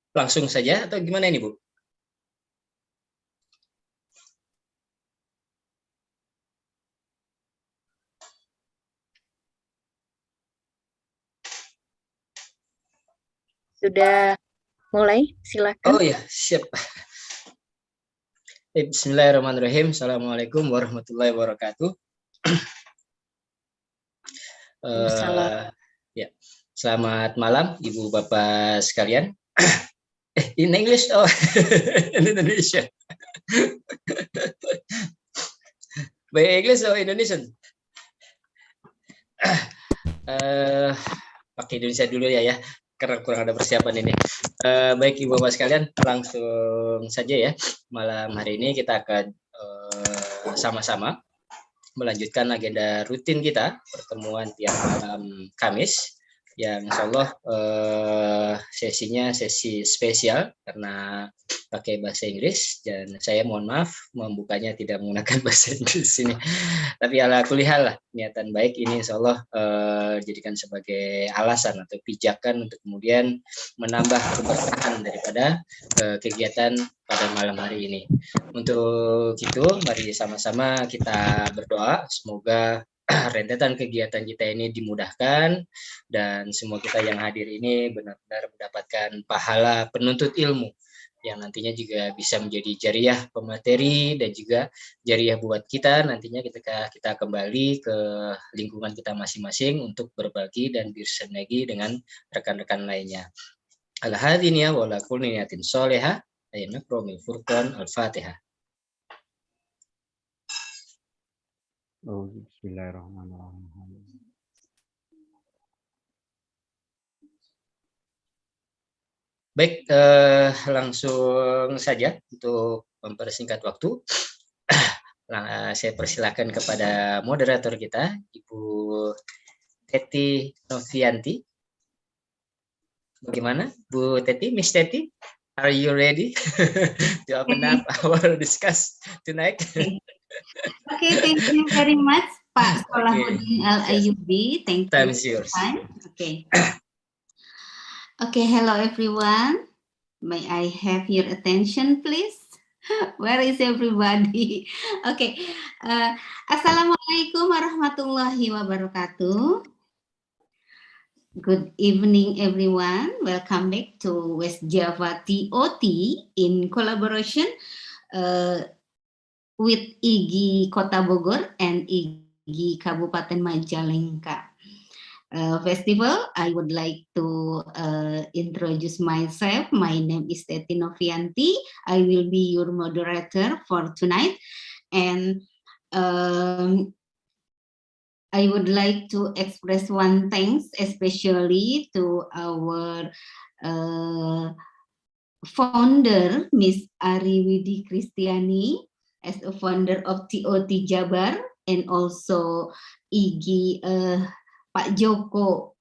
Langsung saja atau gimana ini, Bu? Sudah mulai, silakan. Oh ya, siap. Bismillahirrahmanirrahim. Assalamualaikum warahmatullahi wabarakatuh. Ya, selamat malam, Ibu Bapak sekalian. In English, oh, in Indonesia. By English or Indonesian? Pakai Indonesia dulu ya, karena kurang ada persiapan ini. Baik Ibu Bapak sekalian, langsung saja ya. Malam hari ini kita akan sama-sama melanjutkan agenda rutin kita, pertemuan tiap malam Kamis, yang insya Allah sesinya sesi spesial karena pakai bahasa Inggris, dan saya mohon maaf membukanya tidak menggunakan bahasa Inggris ini. Tapi ala kulihal lah, niatan baik ini insya Allah jadikan sebagai alasan atau pijakan untuk kemudian menambah keberkahan daripada kegiatan pada malam hari ini. Untuk itu, mari sama-sama kita berdoa semoga rentetan kegiatan kita ini dimudahkan dan semua kita yang hadir ini benar-benar mendapatkan pahala penuntut ilmu yang nantinya juga bisa menjadi jariah pemateri dan juga jariah buat kita nantinya ketika kita kembali ke lingkungan kita masing-masing untuk berbagi dan bersinergi dengan rekan-rekan lainnya. Al-hadiniya wa la kulli niyatin sholihah ayana promil furqan al-fatihah. Bismillahirrahmanirrahim. Baik, langsung saja untuk mempersingkat waktu. Saya persilakan kepada moderator kita, Ibu Teti Novianti. Bagaimana, Bu Teti, Miss Teti? Are you ready to open up our discuss tonight? Okay, thank you very much, Pak Salahuddin Al-Ayubi. Thank you. Time is yours. Okay. Okay, hello everyone. May I have your attention, please? Where is everybody? Okay. Assalamualaikum warahmatullahi wabarakatuh. Good evening, everyone. Welcome back to West Java TOT in collaboration with IGI Kota Bogor and IGI Kabupaten Majalengka. Festival, I would like to introduce myself. My name is Teti Novianti. I will be your moderator for tonight. And I would like to express one thanks, especially to our founder, Miss Ariwidi Kristiani, as a founder of TOT Jabar, and also IGI Pak Joko,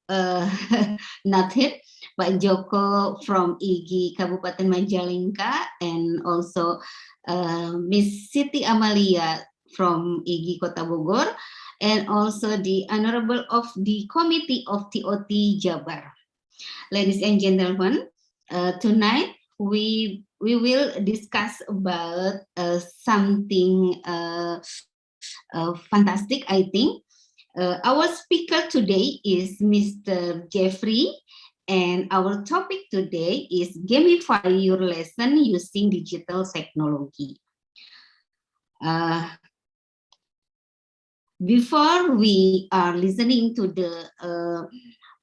not hit, Pak Joko from IGI Kabupaten Majalengka, and also Miss Siti Amalia from IGI Kota Bogor, and also the Honorable of the Committee of TOT Jabar. Ladies and gentlemen, tonight we will discuss about something fantastic, I think. Our speaker today is Mr. Jeffrey, and our topic today is gamify your lesson using digital technology. Before we are listening to the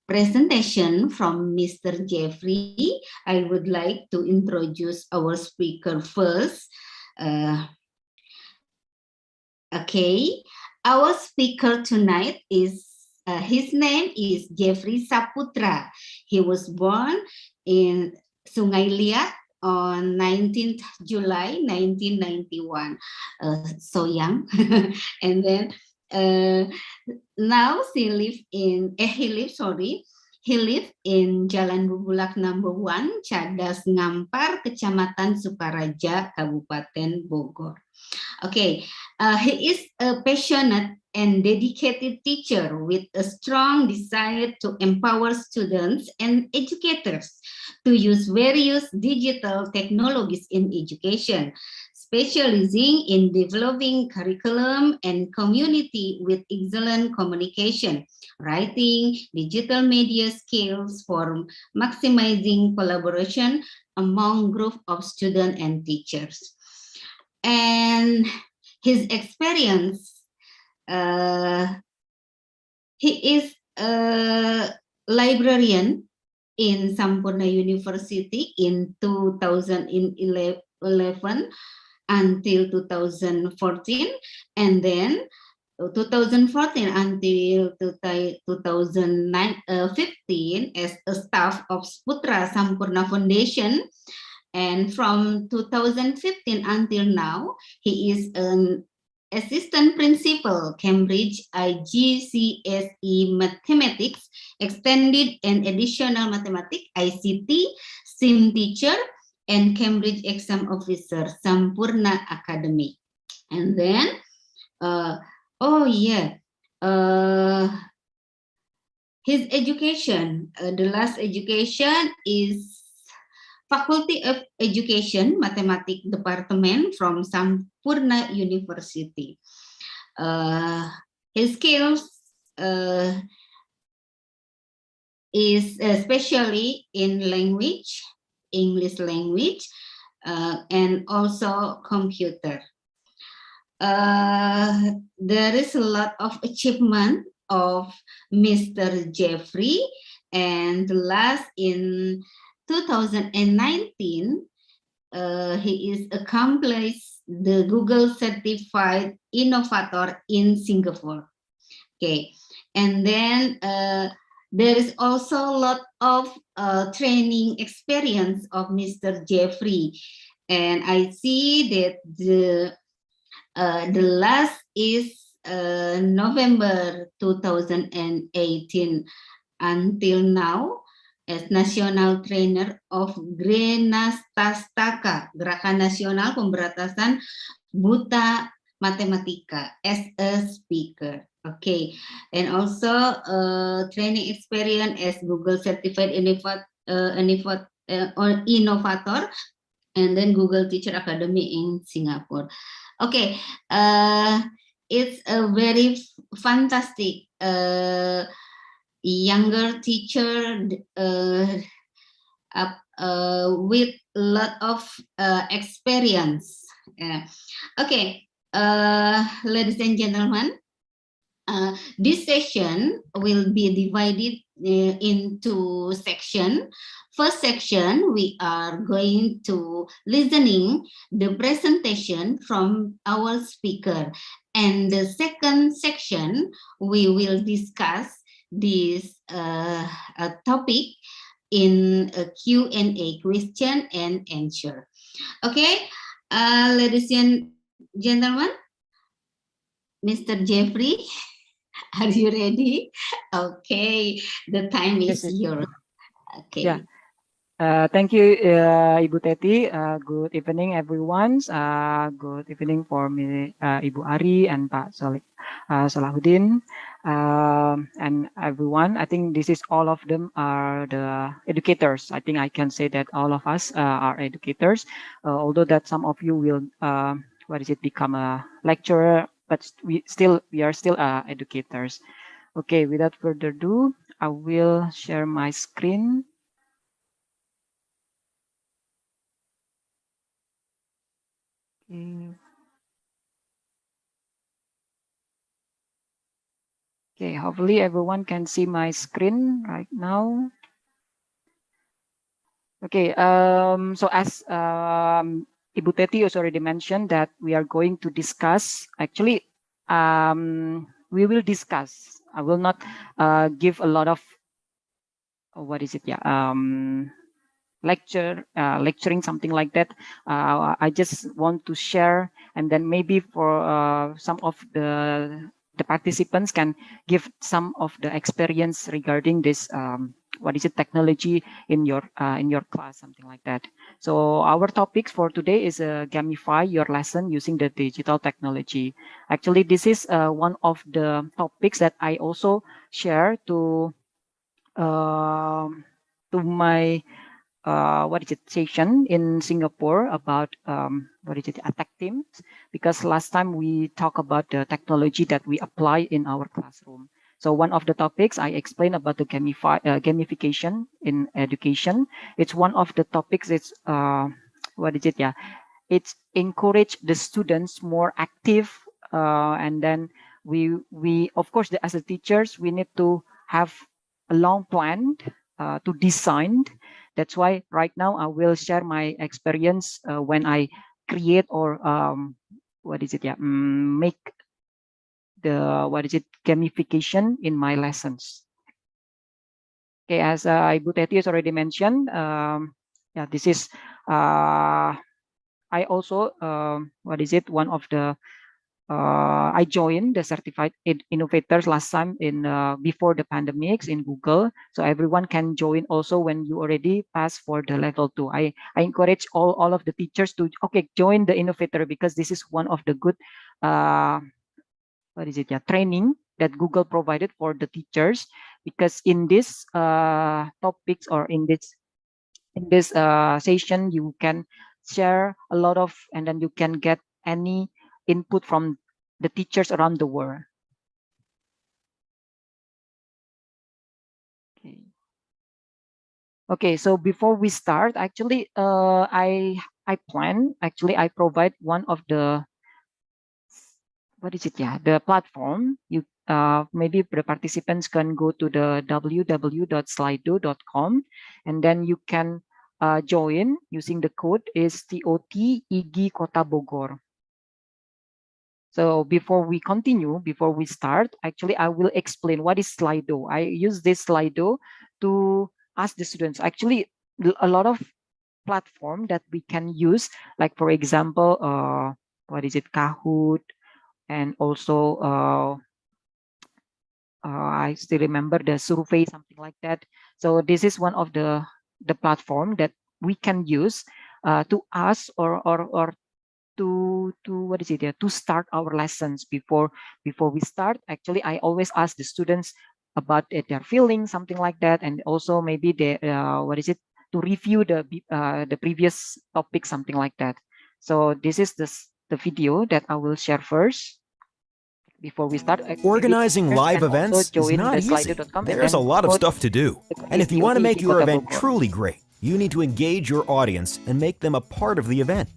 presentation from Mr. Jeffrey, I would like to introduce our speaker first. Okay, our speaker tonight is, his name is Jeffrey Saputra. He was born in Sungai Liat on 19th July 1991. So young. And then now he lives in Jalan Bubulak number 1, Cadas Ngampar, Kecamatan Sukaraja, Kabupaten Bogor. Okay, he is a passionate and dedicated teacher with a strong desire to empower students and educators to use various digital technologies in education, specializing in developing curriculum and community with excellent communication, writing, digital media skills for maximizing collaboration among group of students and teachers. And his experience, he is a librarian in Sampurna University in 2011 until 2014, and then 2014 until 2015 as a staff of Putra Sampurna Foundation. And from 2015 until now, he is an assistant principal, Cambridge IGCSE Mathematics, Extended and Additional Mathematics, ICT, SIM teacher, and Cambridge exam officer, Sampurna Academy. And then, his education, the last education is Faculty of Education, Mathematics Department from Sampurna University. His skills is especially in language, English language, and also computer. There is a lot of achievement of Mr. Jeffrey, and last in 2019, he is accomplished the Google Certified Innovator in Singapore. Okay, and then there is also a lot of training experience of Mr. Jeffrey, and I see that the last is November 2018 until now as National Trainer of Grenastastaka, Gerakan Nasional Pemberantasan Buta Matematika, as a speaker. Okay, and also training experience as Google Certified Innovator, and then Google Teacher Academy in Singapore. Okay, it's a very fantastic younger teacher with a lot of experience. Okay, ladies and gentlemen, this session will be divided into sections. First section, we are going to listening the presentation from our speaker. And the second section, we will discuss this topic in a Q&A, question and answer. Okay, ladies and gentlemen, Mr. Jeffrey, are you ready? Okay, the time is yours. Okay. Yeah. Thank you, Ibu Teti. Good evening, everyone. Good evening for me, Ibu Ari and Pak Salahuddin, and everyone. I think this is all of them are the educators. I think I can say that all of us are educators, although that some of you will, become a lecturer, but we are still educators. Okay, without further ado, I will share my screen. Okay, hopefully everyone can see my screen right now. Okay, so as Ibu Teti has already mentioned that we are going to discuss, actually, we will discuss. I will not give a lot of, lecturing, something like that. I just want to share, and then maybe for some of the participants can give some of the experience regarding this technology in your class, something like that. So our topics for today is gamify your lesson using the digital technology. Actually, this is one of the topics that I also share to my session in Singapore about attack teams, because last time we talked about the technology that we apply in our classroom. So one of the topics I explained about the gamification in education. It's one of the topics. It's It's encourage the students more active, and then we of course as a teachers we need to have a long plan to design. That's why right now I will share my experience when I create or make the gamification in my lessons. Okay, as Ibu Teti has already mentioned, yeah, this is I also one of the I joined the certified innovators last time in before the pandemics in Google. So everyone can join also when you already pass for the level 2. I encourage all of the teachers to join the innovator, because this is one of the good training that Google provided for the teachers, because in this topics or in this session you can share a lot of, and then you can get any input from the teachers around the world. Okay, so before we start, actually I provide one of the the platform. You maybe the participants can go to the www.slido.com, and then you can join using the code is TOT IGI Kota Bogor. So before we continue, before we start, actually I will explain what is Slido. I use this Slido to ask the students. Actually, a lot of platform that we can use, like for example, Kahoot, and also I still remember the survey, something like that. So this is one of the platform that we can use to ask or to to start our lessons. Before we start, actually I always ask the students about their feelings, something like that, and also maybe the to review the previous topic, something like that. So this is the video that I will share first. Before we start, organizing live events is not easy. There's a lot of stuff to do. And if you want to make your event truly great, you need to engage your audience and make them a part of the event.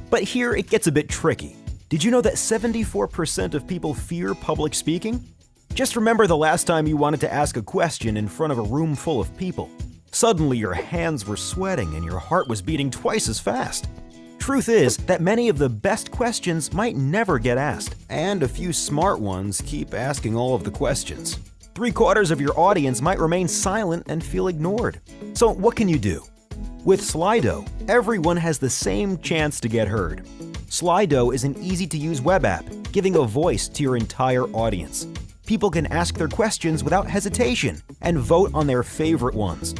But here it gets a bit tricky. Did you know that 74% of people fear public speaking? Just remember the last time you wanted to ask a question in front of a room full of people. Suddenly your hands were sweating and your heart was beating twice as fast. Truth is that many of the best questions might never get asked, and a few smart ones keep asking all of the questions. 3/4 of your audience might remain silent and feel ignored. So what can you do? With Slido, everyone has the same chance to get heard. Slido is an easy-to-use web app, giving a voice to your entire audience. People can ask their questions without hesitation and vote on their favorite ones.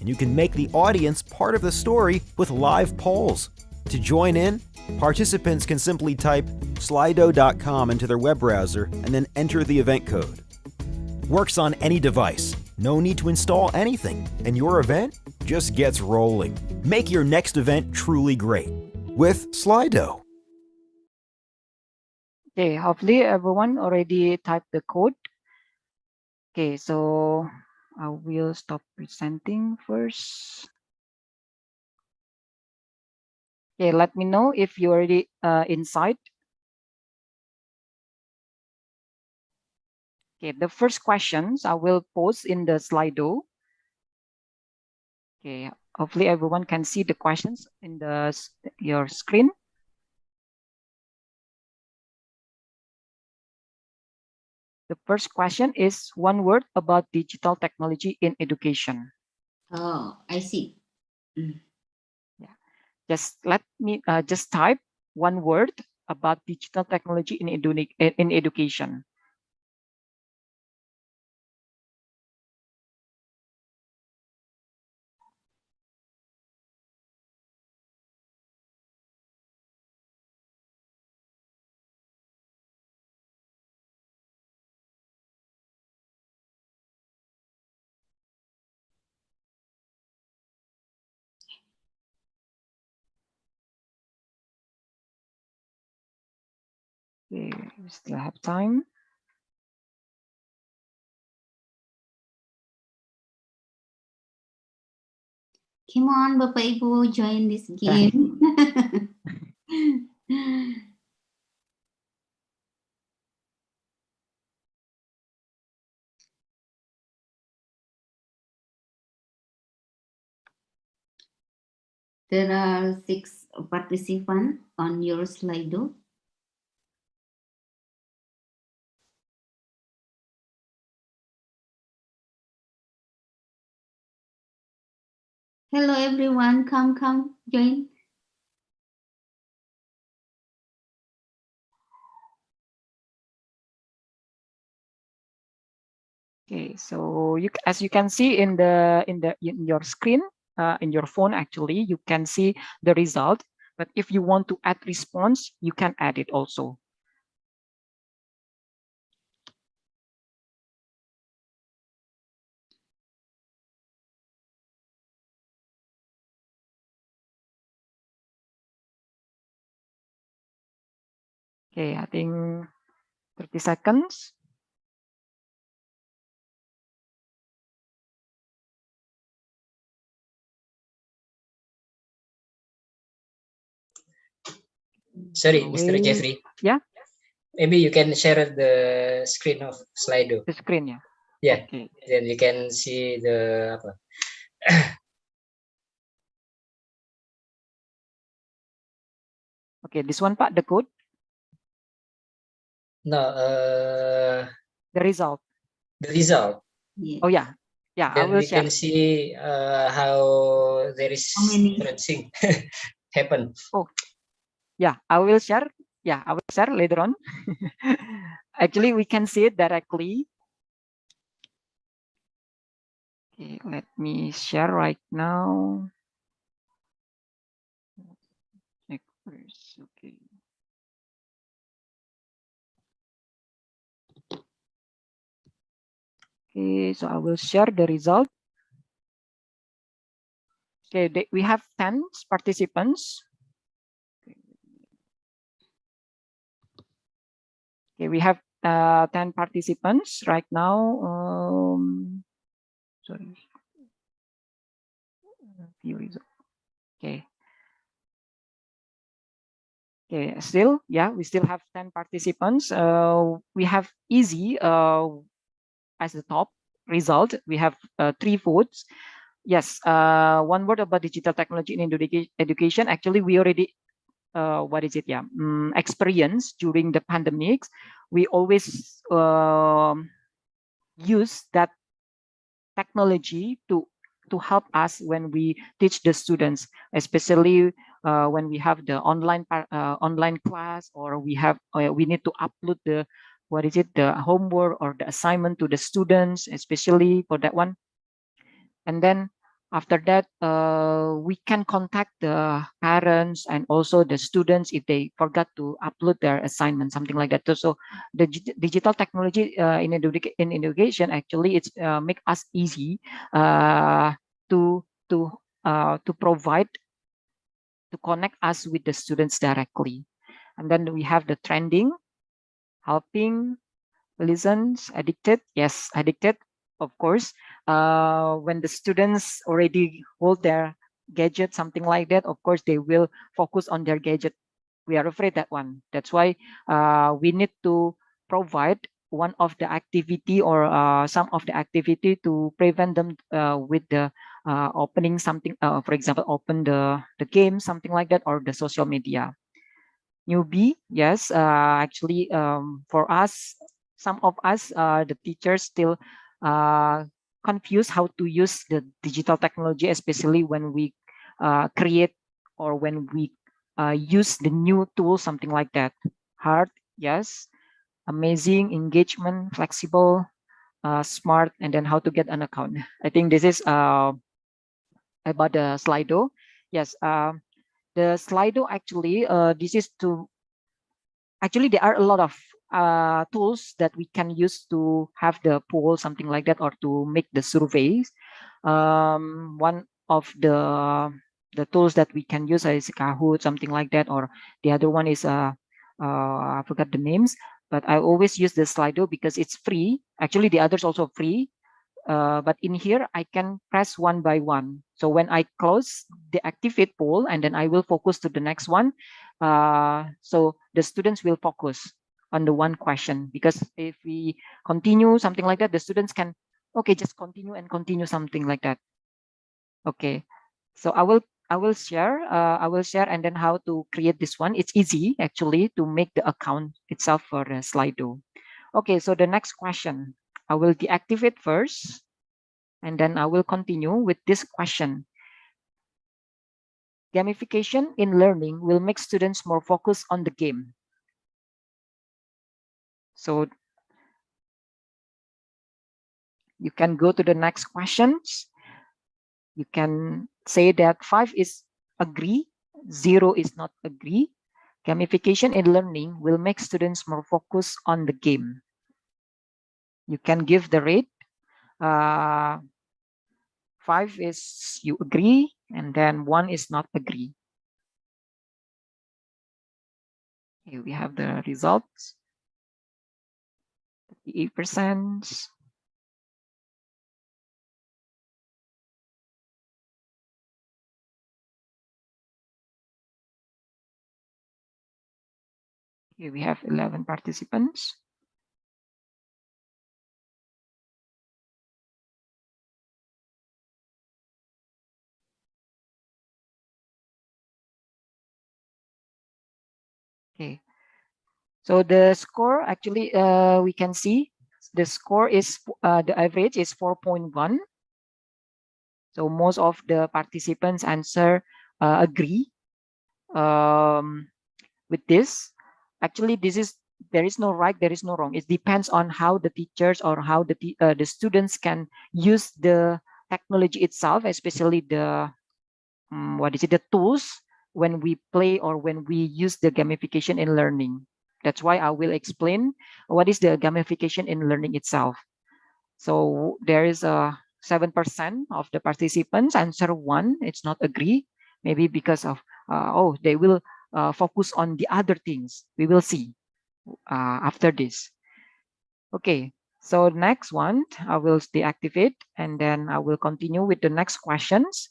And you can make the audience part of the story with live polls. To join in, participants can simply type slido.com into their web browser and then enter the event code. Works on any device, no need to install anything, and your event just gets rolling. Make your next event truly great with Slido. Okay, hopefully everyone already typed the code. Okay, so I will stop presenting first. Okay, let me know if you already inside. Okay, the first questions I will post in the Slido. Okay, hopefully everyone can see the questions in your screen. The first question is one word about digital technology in education. Oh, I see. Yeah, just let me just type one word about digital technology in education. Okay, we still have time. Come on, Bapak Ibu, join this game. There are 6 participants on your Slido. Hello everyone, come, join. Okay, so as you can see in your screen, in your phone, actually, you can see the result. But if you want to add response, you can add it also. Okay, I think 30 seconds. Sorry, Mr. Jeffrey. Yeah. Maybe you can share the screen of Slido. The screen, yeah. Yeah. Okay. Then you can see the apa. Okay, this one, Pak, the code. No, the result. The result. Yeah. Oh yeah, yeah. Then I will we share. can see how there is differencing happen. Oh, yeah. I will share. Yeah, I will share later on. Actually, we can see it directly. Okay, let me share right now. Okay. Okay, so I will share the result. Okay, we have 10 participants. Okay, we have 10 participants right now. Sorry. View result. Okay. Okay, still, yeah, we still have 10 participants. We have easy as the top result. We have 3 votes. Yes, one word about digital technology in education. Actually, we already, what is it? Yeah, experience during the pandemics. We always use that technology to help us when we teach the students, especially when we have the online class, or we need to upload the the homework or the assignment to the students, especially for that one. And then after that, we can contact the parents and also the students if they forgot to upload their assignment, something like that. So the digital technology in education, actually, it's make us easy to provide, to connect us with the students directly. And then we have the trending, helping, listens, addicted. Yes, addicted, of course. When the students already hold their gadget, something like that, of course, they will focus on their gadget. We are afraid that one. That's why we need to provide one of the activity, or some of the activity, to prevent them with the opening something, for example, open the game, something like that, or the social media. Newbie, yes, actually, for us, some of us, the teachers, still confused how to use the digital technology, especially when we create, or when we use the new tool, something like that. Hard, yes. Amazing, engagement, flexible, smart, and then how to get an account. I think this is about the Slido. Yes, the Slido, actually, this is to, actually, there are a lot of tools that we can use to have the poll, something like that, or to make the surveys. One of the tools that we can use is Kahoot, something like that, or the other one is I forgot the names, but I always use the Slido because it's free. Actually, the others also free. But in here, I can press one by one. So when I close the activate poll, and then I will focus to the next one. So the students will focus on the one question, because if we continue something like that, the students can, okay, just continue and continue something like that. Okay, so I will share and then how to create this one. It's easy actually to make the account itself for Slido. Okay, so the next question, I will deactivate first, and then I will continue with this question. Gamification in learning will make students more focused on the game. So you can go to the next questions. You can say that 5 is agree, 0 is not agree. Gamification in learning will make students more focused on the game. You can give the rate. 5 is you agree, and then 1 is not agree. Here we have the results. 38%. Here we have 11 participants. Okay, so the score actually we can see the score is the average is 4.1. So most of the participants answer agree with this. Actually, there is no right, there is no wrong. It depends on how the teachers or how the students can use the technology itself, especially the the tools when we play or when we use the gamification in learning. That's why I will explain what is the gamification in learning itself. So there is a 7% of the participants answer 1. It's not agree, maybe because of they will focus on the other things. We will see after this. Okay, so next one I will deactivate, and then I will continue with the next questions.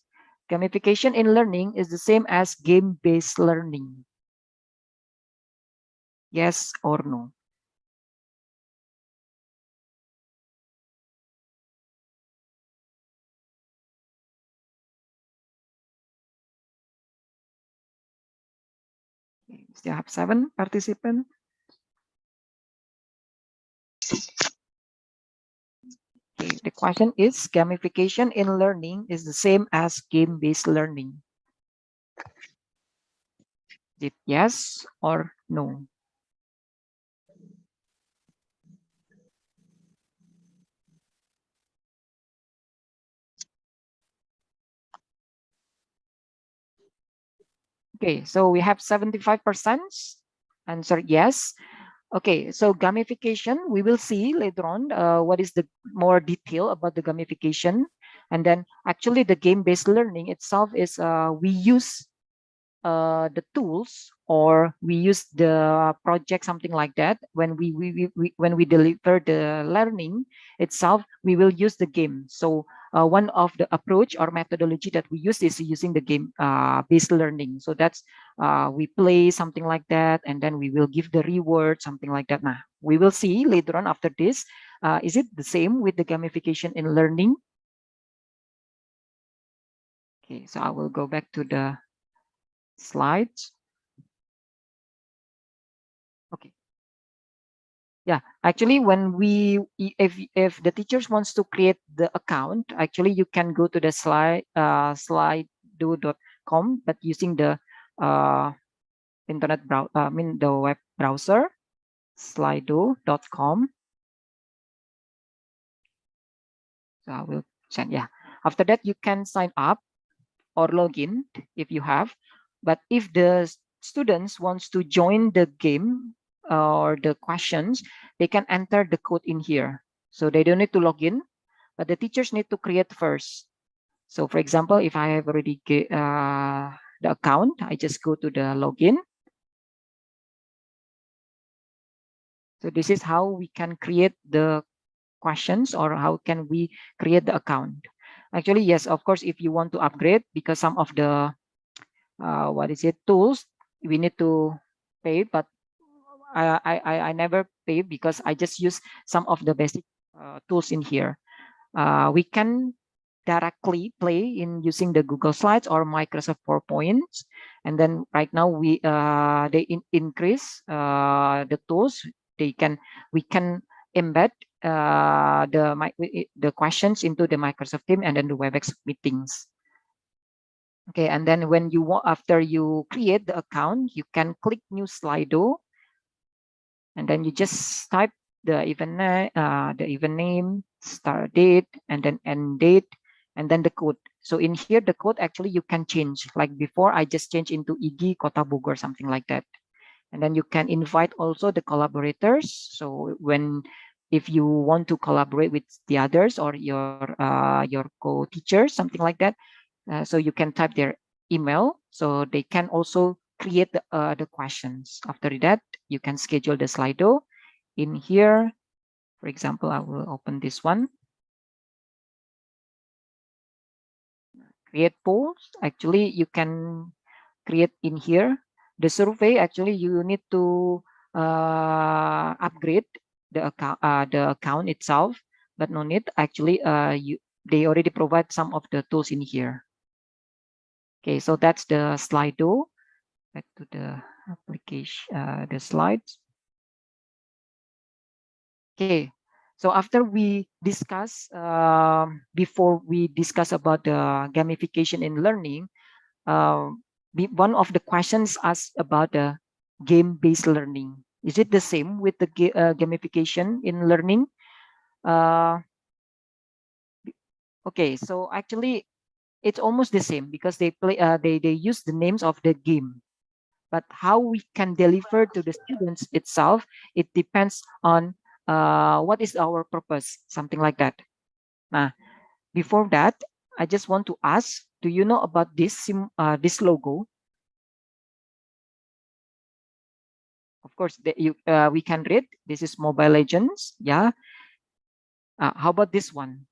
Gamification in learning is the same as game-based learning. Yes or no? Okay, we still have 7 participants. Okay, the question is, gamification in learning is the same as game-based learning. Is it yes or no? Okay, so we have 75% answer yes. Okay, so gamification, we will see later on what is the more detail about the gamification. And then actually the game-based learning itself is we use the tools, or we use the project, something like that. When when we deliver the learning itself, we will use the game. So one of the approach or methodology that we use is using the game based learning. So that's we play something like that, and then we will give the reward, something like that. Now we will see later on after this. Is it the same with the gamification in learning? Okay, so I will go back to the slides. Okay. Yeah, actually, when if the teachers wants to create the account, actually you can go to the slido.com, but using the internet browser, I mean the web browser, slido.com. So I will send, yeah. After that, you can sign up or log in if you have. But if the students wants to join the game or the questions, they can enter the code in here. So they don't need to log in, but the teachers need to create first. So for example, if I have already the account, I just go to the login. So this is how we can create the questions, or how can we create the account. Actually, yes, of course, if you want to upgrade, because some of the tools we need to pay, but I never pay because I just use some of the basic tools in here. We can directly play in using the Google Slides or Microsoft PowerPoint, and then right now they increase the tools. We can embed the questions into the Microsoft Team and then the WebEx meetings. Okay, and then when you want, after you create the account, you can click new Slido, and then you just type the event name, start date, and then end date, and then the code. So in here, the code actually you can change. Like before, I just changed into IGI Kota Bogor, something like that. And then you can invite also the collaborators. So if you want to collaborate with the others or your co-teachers, something like that, so you can type their email, so they can also create the questions. After that, you can schedule the Slido in here. For example, I will open this one. Create polls. Actually, you can create in here. The survey, actually, you need to upgrade the account itself, but no need. Actually, they already provide some of the tools in here. Okay, so that's the Slido. Back to the application, the slides. Okay, so after we discuss, before we discuss about the gamification in learning, one of the questions asked about the game-based learning. Is it the same with the gamification in learning? Okay, so actually it's almost the same because they use the names of the game. But how we can deliver to the students itself, it depends on what is our purpose, something like that. Now, before that, I just want to ask, do you know about this logo? Of course, we can read. This is Mobile Legends. Yeah. How about this one?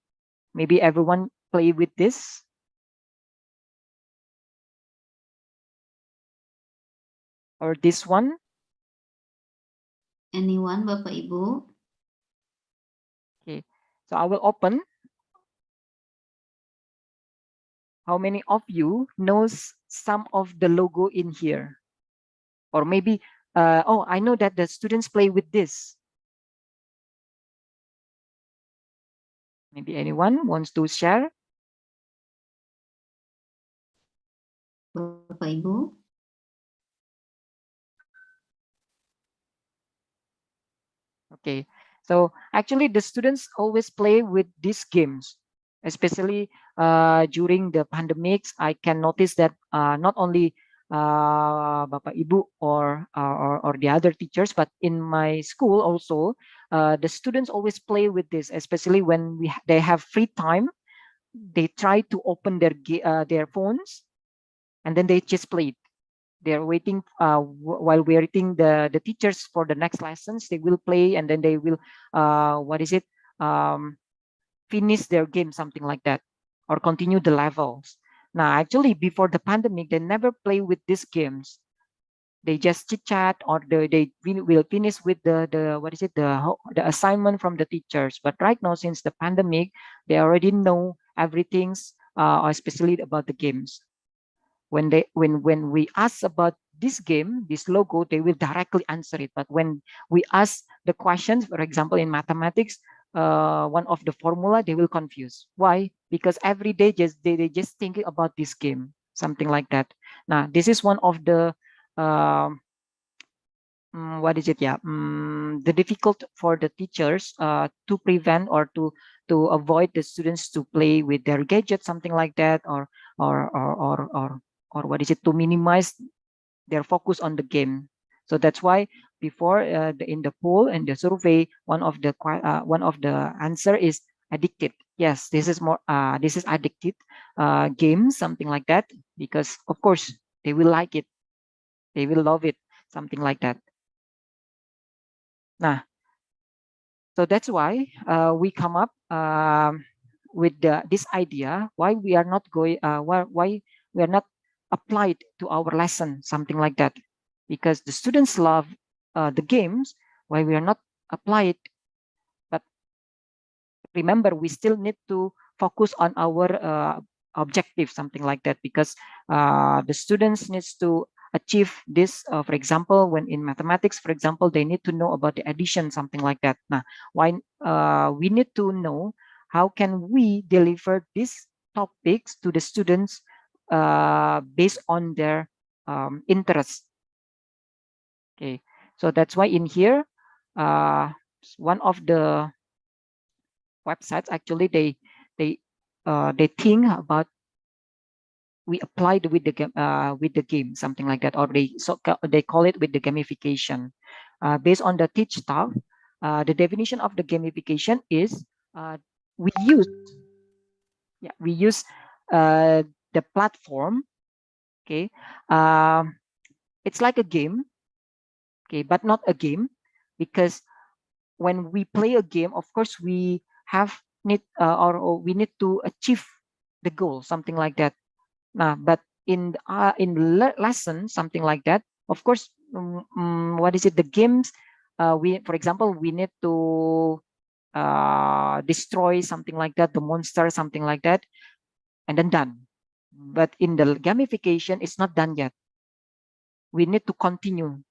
Maybe everyone play with this. Or this one. Anyone, Bapak Ibu? Okay. So I will open. How many of you knows some of the logo in here? Or maybe, oh, I know that the students play with this. Maybe anyone wants to share? Bapak Ibu? Okay, so actually the students always play with these games, especially during the pandemics. I can notice that not only Bapak Ibu or the other teachers, but in my school also, the students always play with this, especially when they have free time. They try to open their phones, and then they just play it. They're waiting while waiting the teachers for the next lessons. They will play, and then they will finish their game, something like that, or continue the levels. Now, actually, before the pandemic, they never play with these games. They just chit chat, or they will finish with the assignment from the teachers. But right now, since the pandemic, they already know everything's especially about the games. When we ask about this game, this logo, they will directly answer it. But when we ask the questions, for example, in mathematics, one of the formula, they will confuse. Why? Because every day they just thinking about this game, something like that. Now, this is one of the the difficult for the teachers to prevent or to avoid the students to play with their gadgets, something like that, or to minimize their focus on the game. So that's why before in the poll and the survey, one of the answer is addicted. Yes, this is more this is addicted games, something like that, because of course they will like it, they will love it, something like that. Nah, So that's why we come up with this idea why we are not going why we are not applied to our lesson, something like that, because the students love the games, why we are not applied. But remember, we still need to focus on our objective, something like that, because the students needs to achieve this. For example, when in mathematics, for example, they need to know about the addition, something like that. Now, why we need to know how can we deliver these topics to the students based on their interest. Okay, so that's why in here, one of the websites actually they think about we applied with the game, something like that, or they call it with the gamification. Based on the teach stuff, the definition of the gamification is we use the platform. Okay, it's like a game. Okay, but not a game, because when we play a game, of course we have need or we need to achieve the goal, something like that. But in lesson, something like that, of course, what is it? The games, we, for example, we need to destroy something like that, the monster, something like that, and then done. But in the gamification, it's not done yet. We need to continue,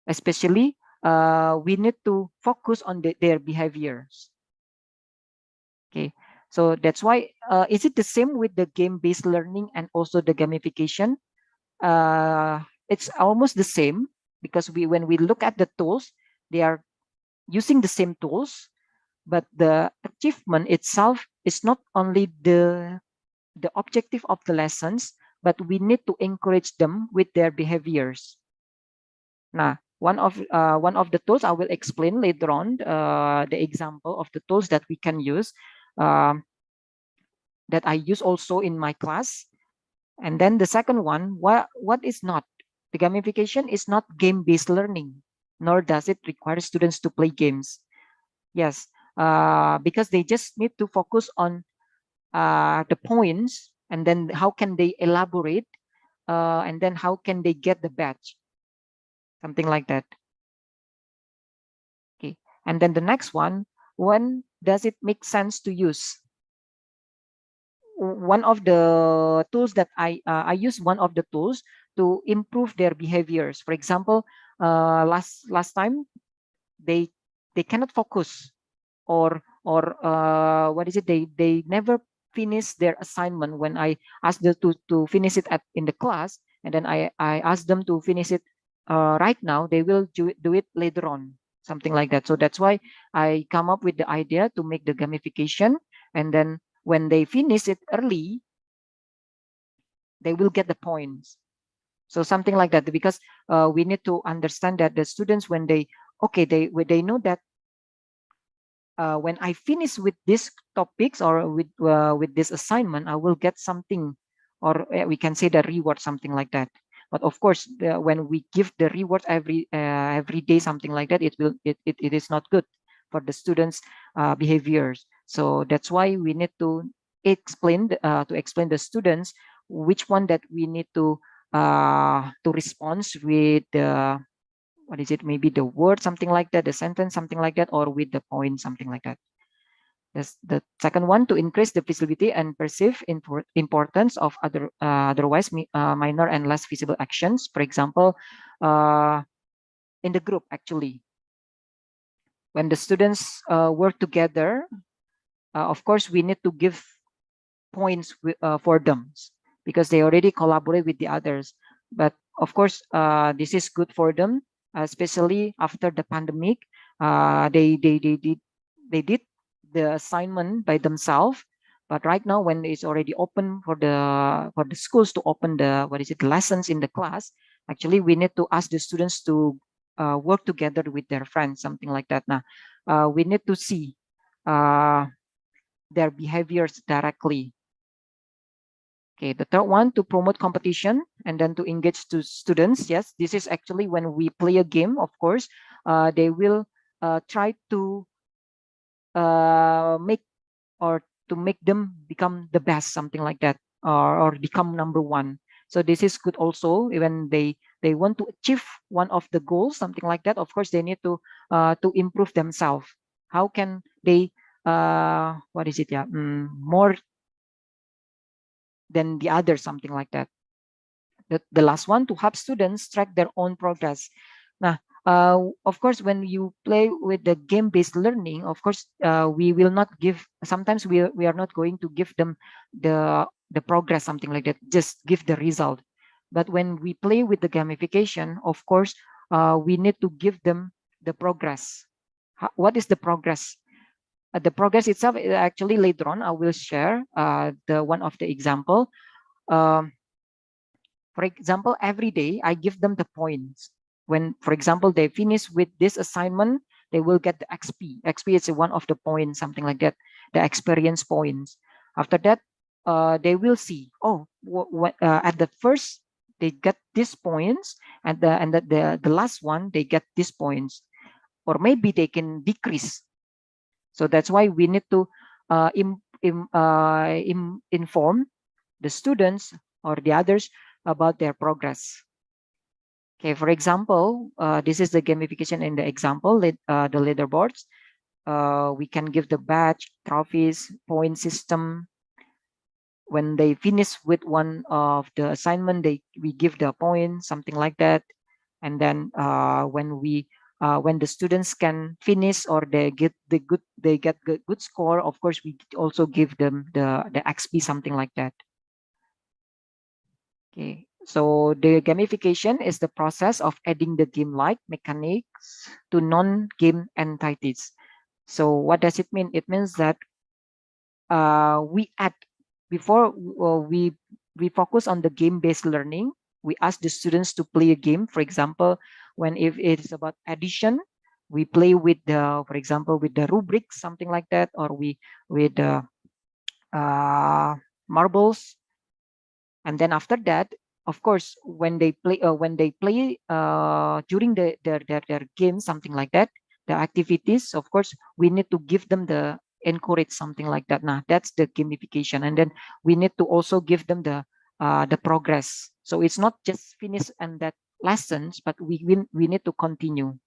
especially we need to focus on their behaviors. Okay, so that's why is it the same with the game-based learning and also the gamification? It's almost the same, because when we look at the tools, they are using the same tools, but the achievement itself is not only the objective of the lessons, but we need to encourage them with their behaviors. Now, one of the tools I will explain later on, the example of the tools that we can use, that I use also in my class. And then the second one, what is not? The gamification is not game-based learning, nor does it require students to play games. Yes, because they just need to focus on the points, and then how can they elaborate, and then how can they get the badge, something like that. Okay, and then the next one, when does it make sense to use? One of the tools that I use one of the tools to improve their behaviors. For example, last time they cannot focus, or what is it? They never finish their assignment when I asked them to finish it in the class, and then I asked them to finish it right now. They will do it later on, something like that. So that's why I come up with the idea to make the gamification, and then when they finish it early, they will get the points. So something like that, because we need to understand that the students, when they know that when I finish with these topics or with this assignment, I will get something, or we can say the reward, something like that. But of course, when we give the reward every day, something like that, it is not good for the students' behaviors. So that's why we need to explain the students which one that we need to respond with the, what is it, maybe the word, something like that, the sentence, something like that, or with the point, something like that. That's the second one, to increase the visibility and perceive importance of otherwise minor and less visible actions. For example, in the group, actually, when the students work together, of course we need to give points for them, because they already collaborate with the others. But of course, this is good for them, especially after the pandemic. They did the assignment by themselves, but right now, when it's already open for the schools to open the, what is it, lessons in the class, actually we need to ask the students to work together with their friends, something like that. Now we need to see their behaviors directly. Okay, the third one, to promote competition and then to engage to students. Yes, this is actually when we play a game, of course, they will try to make them become the best, something like that, or become number one. So this is good also when they want to achieve one of the goals, something like that. Of course, they need to improve themselves. How can they what is it? Yeah, more than the other, something like that. The last one, to help students track their own progress. Now, of course, when you play with the game-based learning, of course, we will not give. Sometimes we are not going to give them the progress, something like that. Just give the result. But when we play with the gamification, of course, we need to give them the progress. What is the progress? The progress itself, actually later on, I will share the one of the example. For example, every day I give them the points. When, for example, they finish with this assignment, they will get the XP. XP is one of the points, something like that, the experience points. After that, they will see, oh, at the first they get these points, and the last one they get these points, or maybe they can decrease. So that's why we need to inform the students or the others about their progress. Okay, for example, this is the gamification in the example, the leaderboards. We can give the badge, trophies, point system. When they finish with one of the assignment, we give the point, something like that. And then when the students can finish or they get good score, of course we also give them the XP, something like that. Okay, so the gamification is the process of adding the game-like mechanics to non-game entities. So what does it mean? It means that we add, before we focus on the game-based learning, we ask the students to play a game. For example, if it is about addition, we play with the, for example, with the rubrics, something like that, or with the marbles. And then after that, of course, when they play during their game, something like that, the activities, of course, we need to give them the encourage, something like that. Now that's the gamification, and then we need to also give them the progress. So it's not just finish and that lessons, but we need to continue,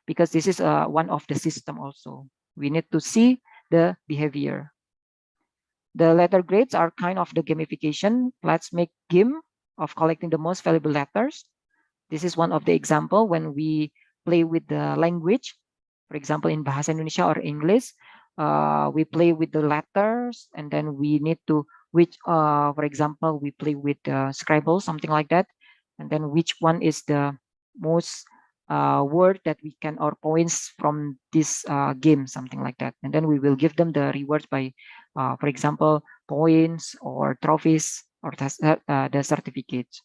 because this is one of the system also. We need to see the behavior. The letter grades are kind of the gamification. Let's make game of collecting the most valuable letters. This is one of the example when we play with the language. For example, in Bahasa Indonesia or English, we play with the letters, and then we need to for example, we play with Scrabble, something like that, and then which one is the most word that we can, or points from this game, something like that. And then we will give them the rewards by, for example, points or trophies or the certificates.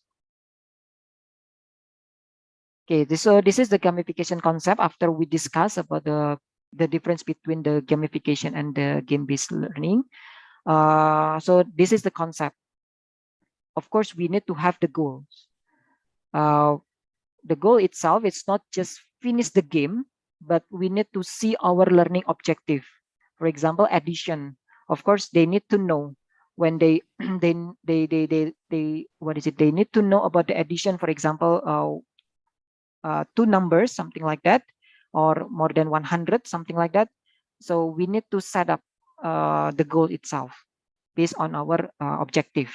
Okay, so this is the gamification concept. After we discuss about the difference between the gamification and the game-based learning, so this is the concept. Of course, we need to have the goals. The goal itself is not just finish the game, but we need to see our learning objective. For example, addition. Of course, they need to know when they what is it? They need to know about the addition. For example, two numbers, something like that, or more than 100, something like that. So we need to set up the goal itself based on our objective.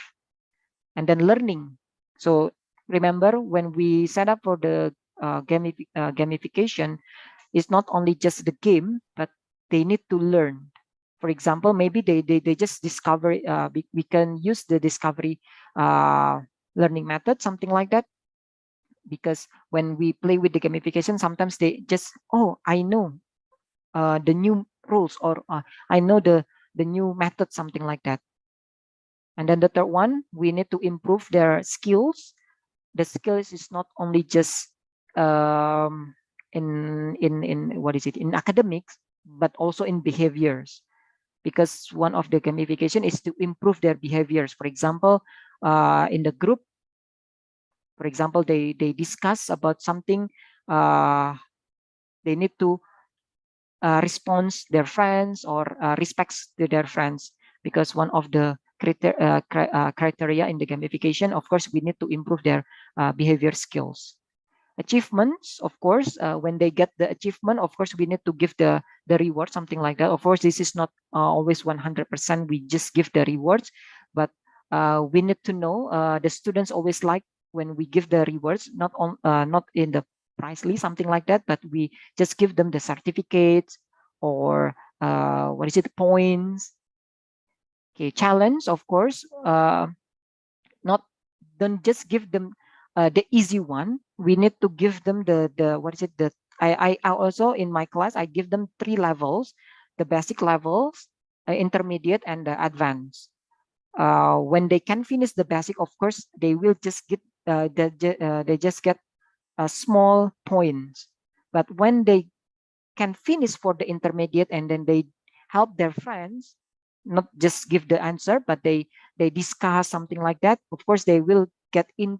And then learning. So remember, when we set up for the gamification, it's not only just the game, but they need to learn. For example, maybe they just discover, we can use the discovery learning method, something like that. Because when we play with the gamification, sometimes they just, oh, I know the new rules, or I know the new method, something like that. And then the third one, we need to improve their skills. The skills is not only just in what is it, in academics, but also in behaviors. Because one of the gamification is to improve their behaviors. For example, in the group, for example, they discuss about something. They need to responds their friends or respects to their friends, because one of the criteria in the gamification, of course, we need to improve their behavior skills. Achievements, of course, when they get the achievement, of course, we need to give the reward, something like that. Of course, this is not always 100%. We just give the rewards, but we need to know the students always like when we give the rewards, not in the pricely, something like that, but we just give them the certificates or what is it, points. Okay, challenge, of course, not don't just give them the easy one. We need to give them the what is it, the I also in my class I give them 3 levels: the basic levels, intermediate, and the advanced. When they can finish the basic, of course, they will just get they just get small points. But when they can finish for the intermediate, and then they help their friends, not just give the answer, but they discuss something like that, of course they will get in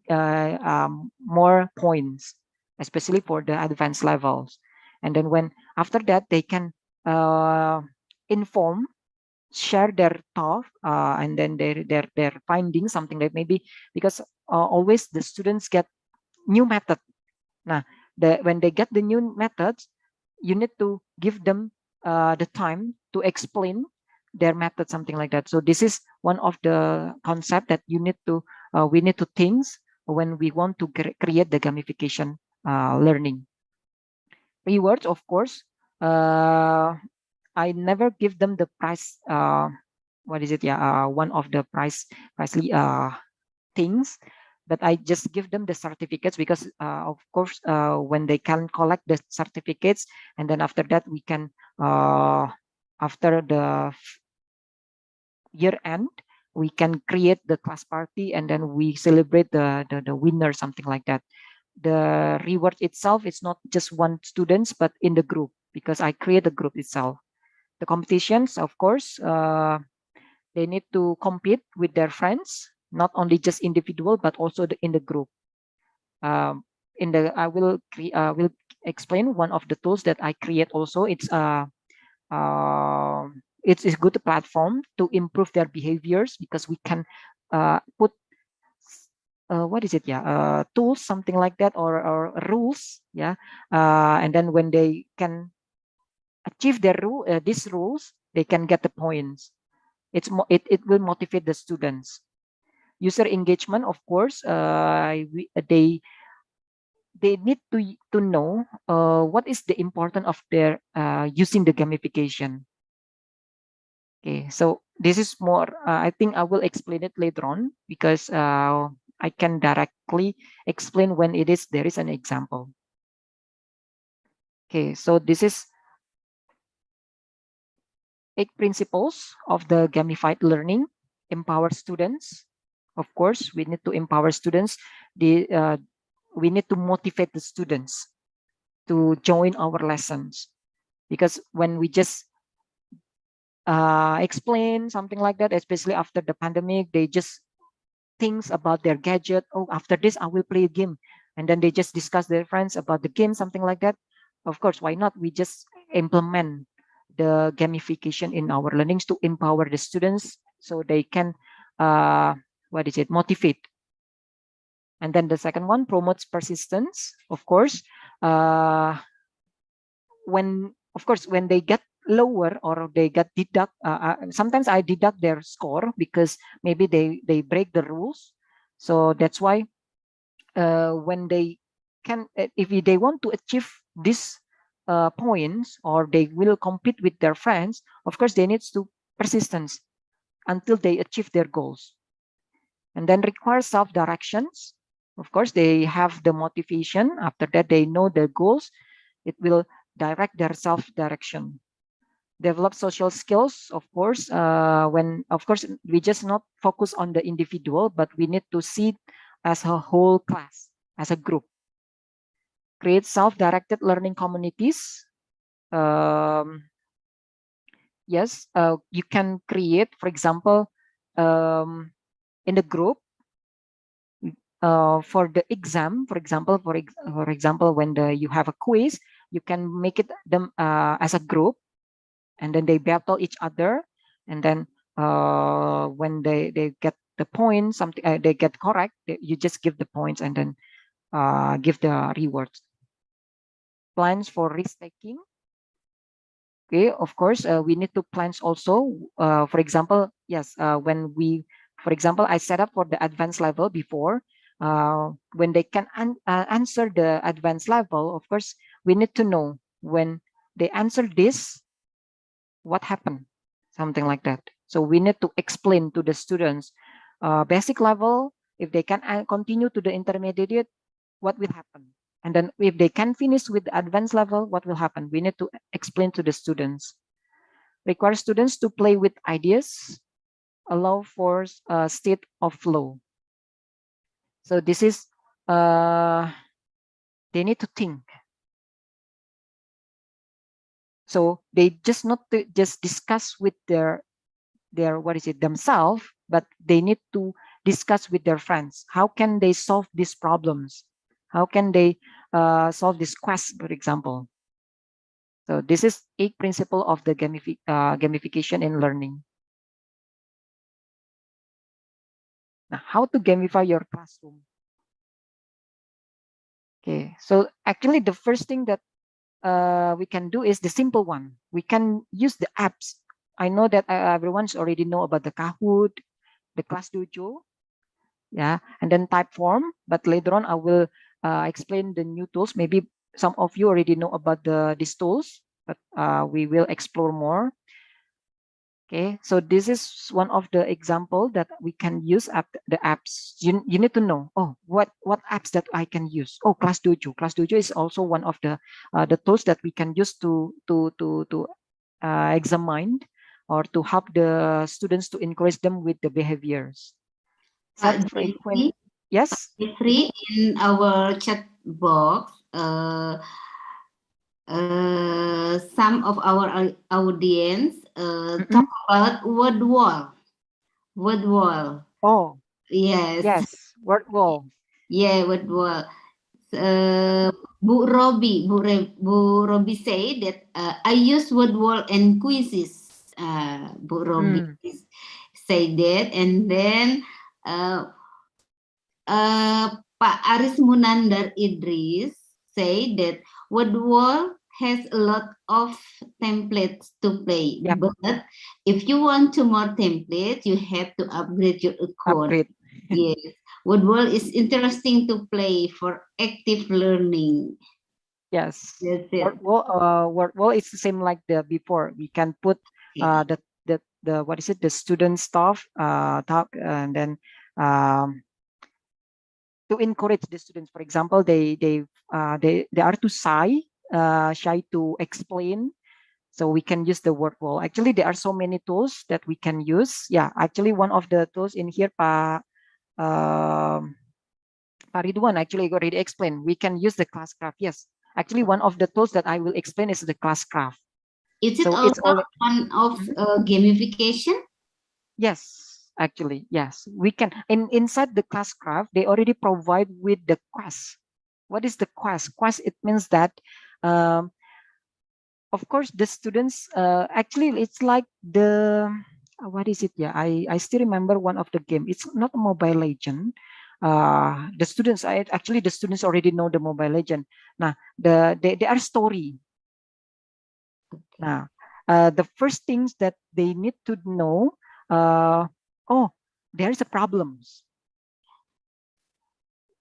more points, especially for the advanced levels. And then when after that they can inform, share their thought, and then their findings, something like, maybe because always the students get new method. Now when they get the new methods, you need to give them the time to explain their method, something like that. So this is one of the concept that you need to we need to think when we want to create the gamification learning. Rewards, of course, I never give them the price. What is it? Yeah, one of the pricely things, but I just give them the certificates, because of course when they can collect the certificates, and then after that we can after the year end, we can create the class party, and then we celebrate the winner, something like that. The reward itself is not just one students, but in the group, because I create the group itself. The competitions, of course, they need to compete with their friends, not only just individual, but also in the group. I will explain one of the tools that I create also. It's a good platform to improve their behaviors, because we can put what is it? Yeah, tools, something like that, or rules. Yeah, and then when they can achieve their these rules, they can get the points. It will motivate the students. User engagement, of course, they need to know what is the importance of their using the gamification. Okay, so this is more. I think I will explain it later on, because I can directly explain when there is an example. Okay, so this is 8 principles of the gamified learning. Empower students. Of course, we need to empower students. We need to motivate the students to join our lessons, because when we just explain something like that, especially after the pandemic, they just think about their gadget. Oh, after this I will play a game, and then they just discuss their friends about the game, something like that. Of course, why not? We just implement the gamification in our learnings to empower the students, so they can motivate. And then the second one, promotes persistence. Of course, when they get lower, or they get sometimes I deduct their score, because maybe they break the rules. So that's why when they can, if they want to achieve these points, or they will compete with their friends, of course they need to persistence until they achieve their goals. And then require self-directions. Of course, they have the motivation. After that, they know their goals. It will direct their self-direction. Develop social skills, of course. We just not focus on the individual, but we need to see as a whole class, as a group. Create self-directed learning communities. Yes, you can create, for example, in the group, for the exam, for example, when you have a quiz, you can make it them as a group, and then they battle each other, and then when they get the point, something they get correct, you just give the points and then give the rewards. Plans for risk taking. Okay, of course, we need to plan also. For example, yes, when we, for example, I set up for the advanced level before. When they can answer the advanced level, of course, we need to know when they answer this, what happened, something like that. So we need to explain to the students, basic level, if they can continue to the intermediate, what will happen. And then if they can finish with the advanced level, what will happen? We need to explain to the students. Require students to play with ideas, allow for a state of flow. So this is, they need to think. So they just not to just discuss with their what is it, themselves, but they need to discuss with their friends. How can they solve these problems? How can they solve this quest, for example? So this is a principle of the gamification in learning. Now, how to gamify your classroom? Okay, so actually the first thing that we can do is the simple one. We can use the apps. I know that everyone's already know about the Kahoot, the Class Dojo, yeah, and then Typeform. But later on, I will explain the new tools. Maybe some of you already know about these tools, but we will explore more. Okay, so this is one of the example that we can use the apps. You need to know, oh, what apps that I can use. Oh, Class Dojo. Class Dojo is also one of the tools that we can use to examine or to help the students to encourage them with the behaviors. Set frequent. Yes. Jeffrey, in our chat box, some of our audience talk about word wall. Word wall. Oh. Yes. Yes. Word wall. Yeah, word wall. Bu Robi say that I use word wall and quizzes. Bu Robi say that, and then Pak Aris Munandar Idris say that word wall has a lot of templates to play. Yep. But if you want to more templates, you have to upgrade your account. Upgrade. Yes. Word wall is interesting to play for active learning. Yes. That's it. Word wall is the same like the before. We can put the what is it, the student stuff talk, and then to encourage the students. For example, they are too shy to explain. So we can use the word wall. Actually, there are so many tools that we can use. Yeah, actually, one of the tools in here, Pak Ridwan actually already explained. We can use the Classcraft. Yes, actually, one of the tools that I will explain is the Classcraft. Is it also one of gamification? Yes, actually, yes. We can. Inside the Classcraft, they already provide with the quest. What is the quest? Quest, it means that, of course, the students, actually, it's like the, what is it? Yeah, I still remember one of the game. It's not a Mobile Legend. The students, actually, the students already know the Mobile Legend. Now, they are story. Now, the first things that they need to know, oh, there is a problems.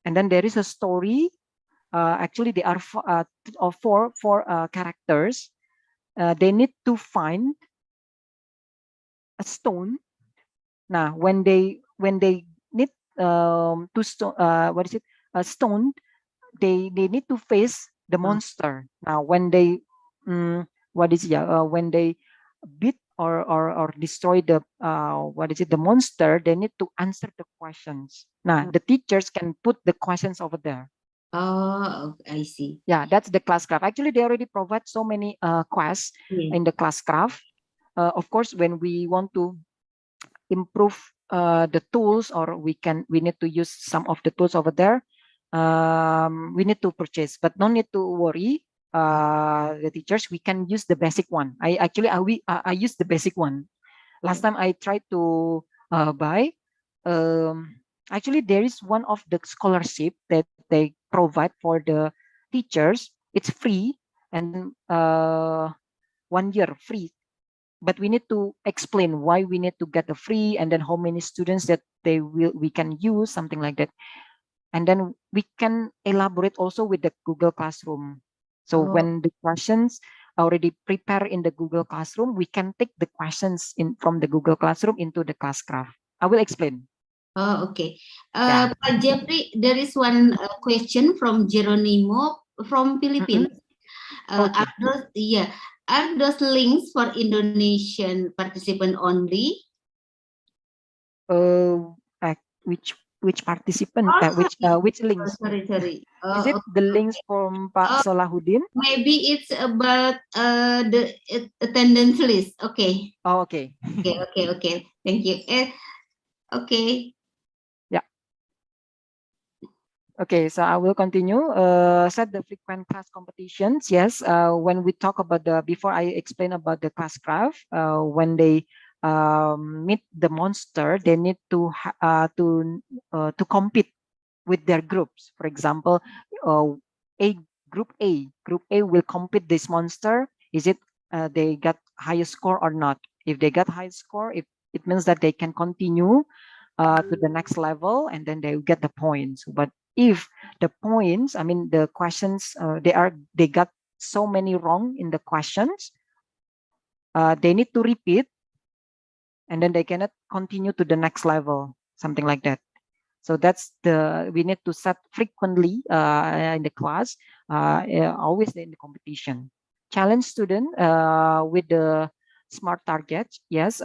And then there is a story. Actually, there are four characters. They need to find a stone. Now, when they need to what is it? A stone. They need to face the monster. Now, when they what is it? When they beat or destroy the what is it? The monster. They need to answer the questions. Now, the teachers can put the questions over there. Oh, I see. Yeah, that's the Classcraft. Actually, they already provide so many quests in the Classcraft. Of course, when we want to improve the tools, or we need to use some of the tools over there, we need to purchase, but no need to worry. the teachers, we can use the basic one. I use the basic one. Last time I tried to buy. Actually, there is one of the scholarship that they provide for the teachers. It's free, and 1 year free. But we need to explain why we need to get the free, and then how many students that we can use, something like that. And then we can elaborate also with the Google Classroom. So when the questions already prepared in the Google Classroom, we can take the questions from the Google Classroom into the Classcraft. I will explain. Oh, okay. Yeah. Pak Jeffrey, there is one question from Geronimo from Philippines. Okay. Are those links for Indonesian participant only? Which participant? Which links? Sorry. Is it the links from Pak Salahuddin? Maybe it's about the attendance list. Okay. Oh, okay. Okay. Thank you. Okay. Okay, so I will continue. Set the frequent class competitions. Yes, when we talk about before I explain about the Classcraft, when they meet the monster, they need to compete with their groups. For example, group A will compete this monster. Is it they got highest score or not? If they got high score, it means that they can continue to the next level, and then they get the points. But if the points, I mean the questions, they got so many wrong in the questions, they need to repeat, and then they cannot continue to the next level, something like that. So we need to set frequently in the class, always in the competition. Challenge student with the smart targets. Yes,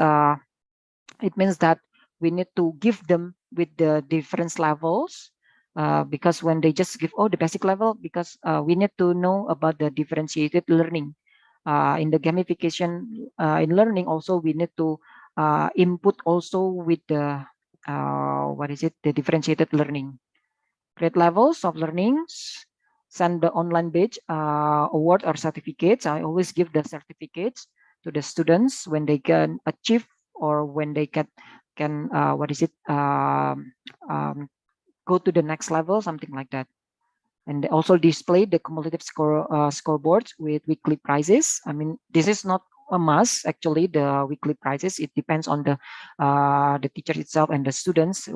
it means that we need to give them with the different levels, because when they just give the basic level, because we need to know about the differentiated learning. In the gamification in learning also, we need to input also with the the differentiated learning. Grade levels of learnings, send the online badge award or certificates. I always give the certificates to the students when they can achieve, or when they can go to the next level, something like that. And they also display the cumulative scoreboards with weekly prizes. I mean, this is not a must, actually, the weekly prizes. It depends on the teacher itself and the students.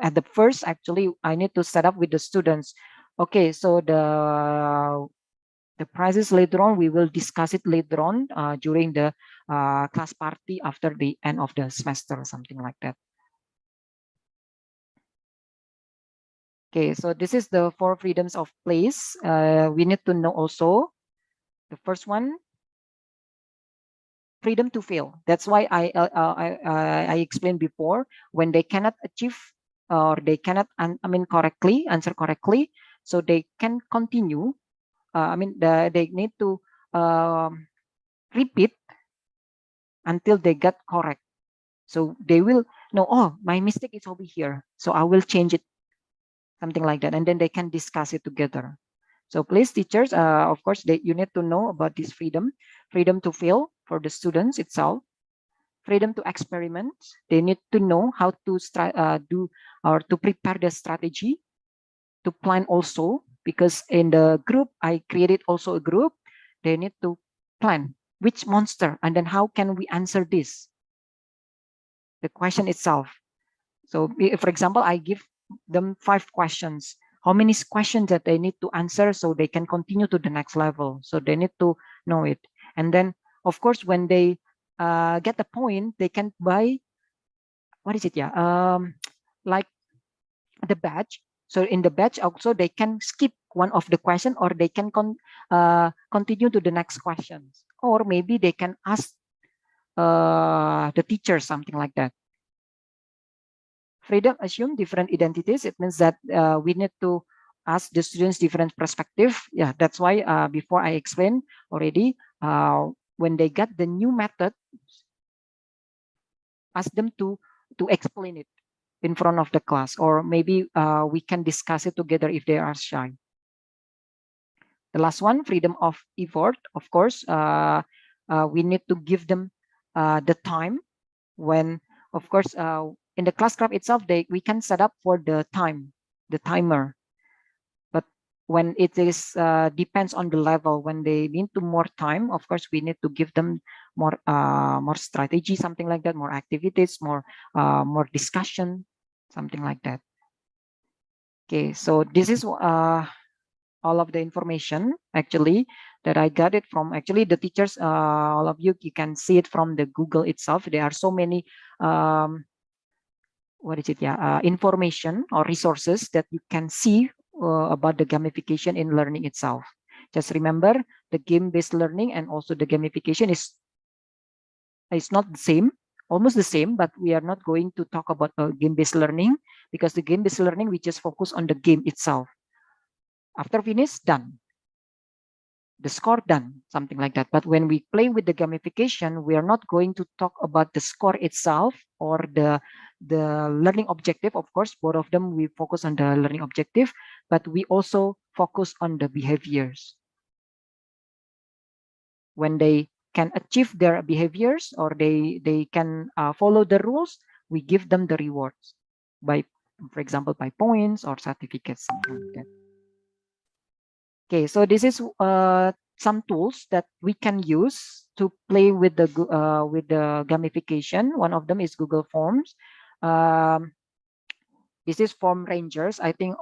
At the first, actually, I need to set up with the students. Okay, so the prizes later on, we will discuss it later on during the class party after the end of the semester, something like that. Okay, so this is the 4 freedoms of place. We need to know also the first one, freedom to fail. That's why I explained before, when they cannot achieve or they cannot answer correctly, so they can continue. They need to repeat until they get correct. So they will know, oh, my mistake is over here, so I will change it, something like that, and then they can discuss it together. So please, teachers, of course, you need to know about this freedom to fail for the students itself, freedom to experiment. They need to know how to do or to prepare the strategy, to plan also, because in the group, I created also a group. They need to plan which monster, and then how can we answer this, the question itself. So for example, I give them 5 questions. How many questions that they need to answer so they can continue to the next level? So they need to know it. And then, of course, when they get the point, they can buy, like the badge. So in the badge also, they can skip one of the question, or they can continue to the next questions. Or maybe they can ask the teacher, something like that. Freedom assume different identities. It means that we need to ask the students different perspective. Yeah, that's why before I explained already, when they get the new method, ask them to explain it in front of the class, or maybe we can discuss it together if they are shy. The last one, freedom of effort. Of course, we need to give them the time when, of course, in the classcraft itself, we can set up for the time, the timer. But when it is depends on the level, when they need to more time, of course, we need to give them more strategy, something like that, more activities, more discussion, something like that. Okay, so this is all of the information actually that I got it from actually the teachers. All of you can see it from the Google itself. There are so many information or resources that you can see about the gamification in learning itself. Just remember, the game-based learning and also the gamification is not the same, almost the same, but we are not going to talk about game-based learning, because the game-based learning, we just focus on the game itself. After finish, done. The score, done, something like that. But when we play with the gamification, we are not going to talk about the score itself or the learning objective. Of course, both of them, we focus on the learning objective, but we also focus on the behaviors. When they can achieve their behaviors, or they can follow the rules, we give them the rewards by, for example, by points or certificates, something like that. Okay, so this is some tools that we can use to play with the gamification. One of them is Google Forms. This is Form Rangers. I think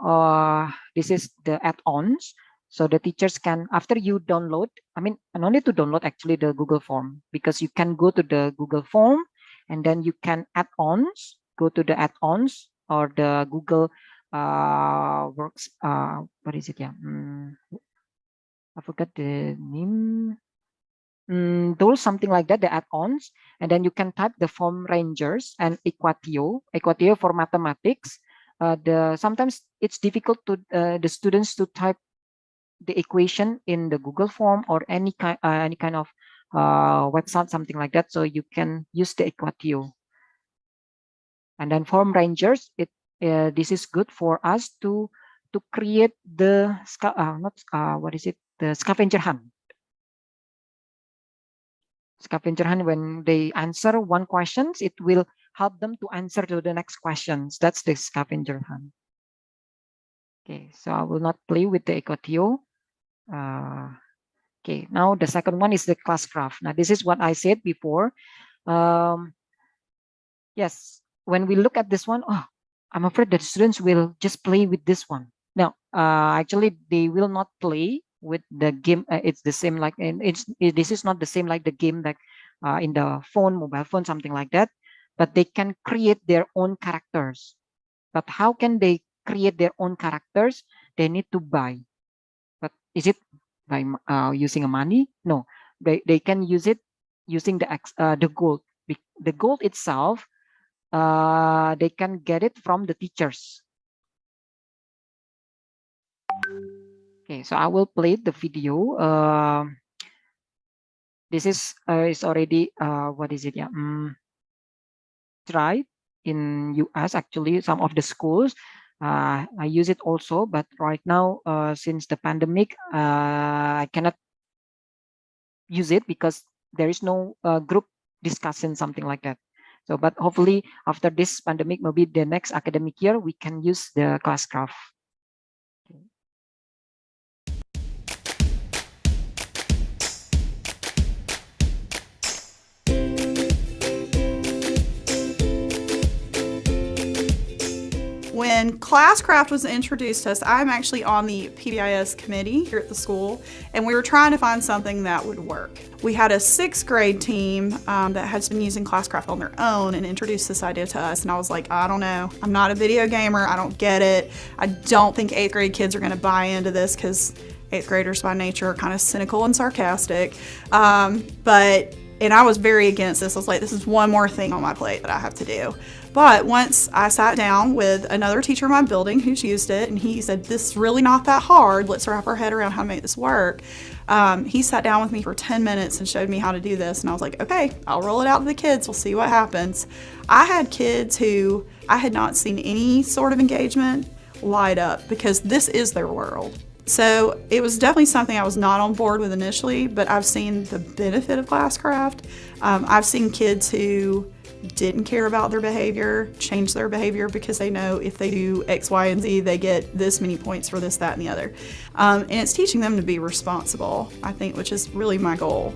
this is the add-ons. So the teachers can, after you download, no need to download actually the Google Form, because you can go to the Google Form and then you can add-ons, go to the add-ons or the Google works, what is it? Yeah, I forgot the name. Those, something like that, the add-ons, and then you can type the Form Rangers and Equatio for mathematics. Sometimes it's difficult to the students to type the equation in the Google Form or any kind of website, something like that. So you can use the Equatio. And then Form Rangers, this is good for us to create the the scavenger hunt. Scavenger hunt, when they answer one question, it will help them to answer to the next questions. That's the scavenger hunt. Okay, so I will not play with the Equatio. Okay, now the second one is the classcraft. Now this is what I said before. Yes, when we look at this one, I'm afraid that students will just play with this one. Now, actually, they will not play with the game. It's the same like, and this is not the same like the game like in the phone, mobile phone, something like that. But they can create their own characters. But how can they create their own characters? They need to buy. But is it by using a money? No, they can use it using the gold. The gold itself, they can get it from the teachers. Okay, so I will play the video. This is already what is it? Yeah, tried in US actually. Some of the schools I use it also, but right now since the pandemic, I cannot use it because there is no group discussion, something like that. So, but hopefully after this pandemic, maybe the next academic year, we can use the classcraft. When Classcraft was introduced to us, I'm actually on the PBIS committee here at the school, and we were trying to find something that would work. We had a 6th grade team that has been using Classcraft on their own and introduced this idea to us, and I was like, I don't know. I'm not a video gamer. I don't get it. I don't think 8th grade kids are going to buy into this because 8th graders by nature are kind of cynical and sarcastic. And I was very against this. I was like, this is one more thing on my plate that I have to do. But once I sat down with another teacher in my building who's used it, and he said, this is really not that hard. Let's wrap our head around how to make this work. He sat down with me for 10 minutes and showed me how to do this. And I was like, okay, I'll roll it out to the kids. We'll see what happens. I had kids who I had not seen any sort of engagement light up because this is their world. So it was definitely something I was not on board with initially, but I've seen the benefit of Classcraft. I've seen kids who didn't care about their behavior change their behavior because they know if they do X, Y, and Z, they get this many points for this, that, and the other. And it's teaching them to be responsible, I think, which is really my goal.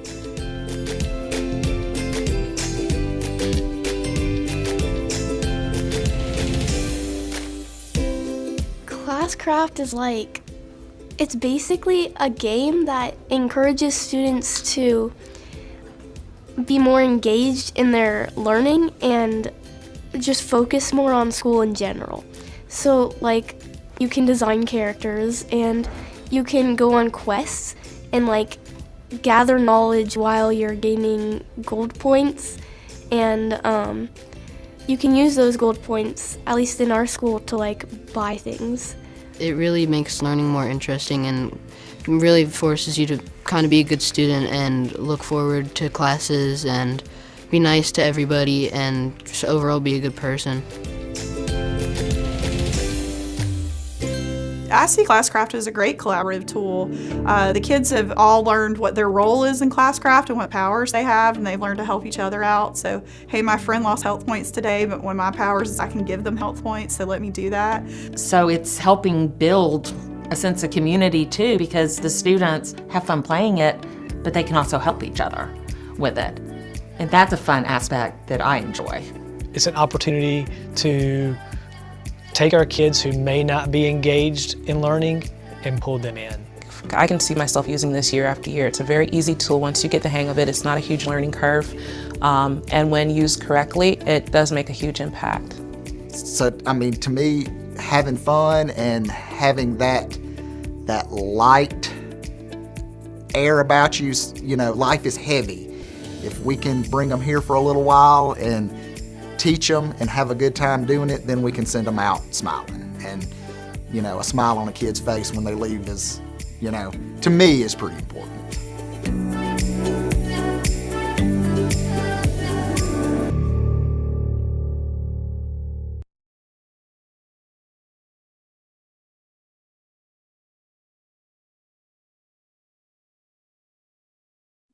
Classcraft is like, it's basically a game that encourages students to be more engaged in their learning and just focus more on school in general. So like, you can design characters and you can go on quests and like gather knowledge while you're gaining gold points, and you can use those gold points, at least in our school, to like buy things. It really makes learning more interesting and really forces you to kind of be a good student and look forward to classes and be nice to everybody and just overall be a good person. I see Classcraft as a great collaborative tool. The kids have all learned what their role is in Classcraft and what powers they have, and they've learned to help each other out. So, hey, my friend lost health points today, but one of my powers is I can give them health points, so let me do that. So it's helping build a sense of community too, because the students have fun playing it, but they can also help each other with it. And that's a fun aspect that I enjoy. It's an opportunity to take our kids who may not be engaged in learning and pull them in. I can see myself using this year after year. It's a very easy tool once you get the hang of it. It's not a huge learning curve. And when used correctly, it does make a huge impact. So, I mean, to me, having fun and having that light air about you, you know, life is heavy. If we can bring them here for a little while and teach them and have a good time doing it, then we can send them out smiling. And, you know, a smile on a kid's face when they leave is, you know, to me is pretty important.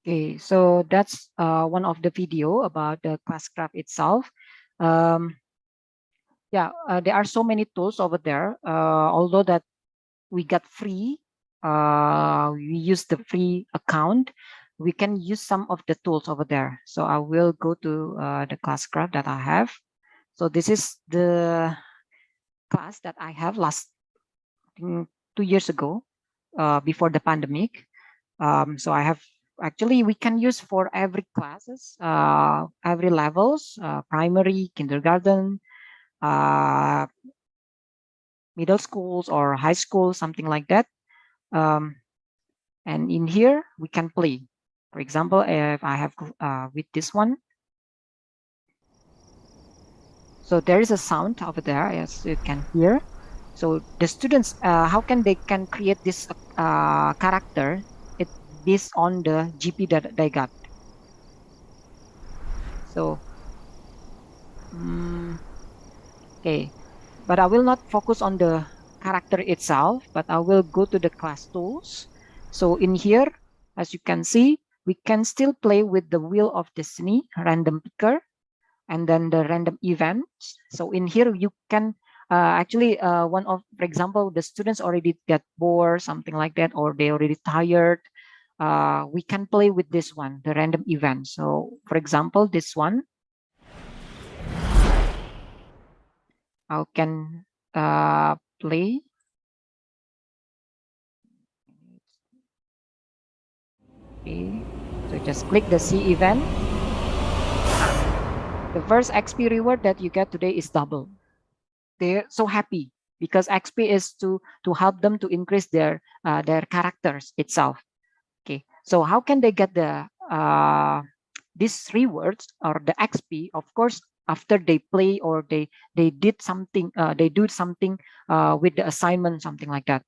Okay, so that's one of the video about the Classcraft itself. Yeah, there are so many tools over there. Although that we got free, we use the free account, we can use some of the tools over there. So I will go to the Classcraft that I have. So this is the class that I have last 2 years ago, before the pandemic. So I have, actually we can use for every classes, every levels, primary, kindergarten, middle schools or high school, something like that. And in here we can play. For example, if I have with this one, so there is a sound over there, as you can hear. So the students, how can they can create this character? It based on the GP that they got. So okay, but I will not focus on the character itself, but I will go to the class tools. So in here, as you can see, we can still play with the Wheel of Destiny, random picker, and then the random events. So in here, you can actually, one of, for example, the students already get bored, something like that, or they already tired. We can play with this one, the random event. So for example, this one, I can play. Okay, so just click the C event. The first XP reward that you get today is double. They're so happy because XP is to help them to increase their characters itself. Okay, so how can they get the these rewards or the XP? Of course, after they play or they did something, they do something with the assignment, something like that,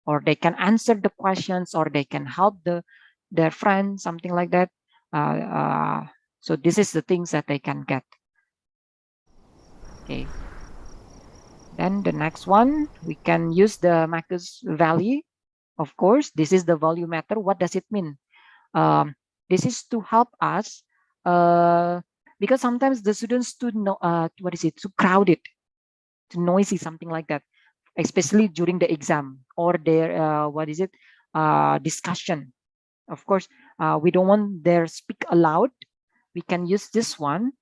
or they can answer the questions, or they can help their friends, something like that. So this is the things that they can get. Okay. Then the next one, we can use the Macus Valley. Of course, this is the volumeter. What does it mean? This is to help us because sometimes the students too too crowded, too noisy, something like that, especially during the exam or their discussion. Of course, we don't want their speak aloud. We can use this one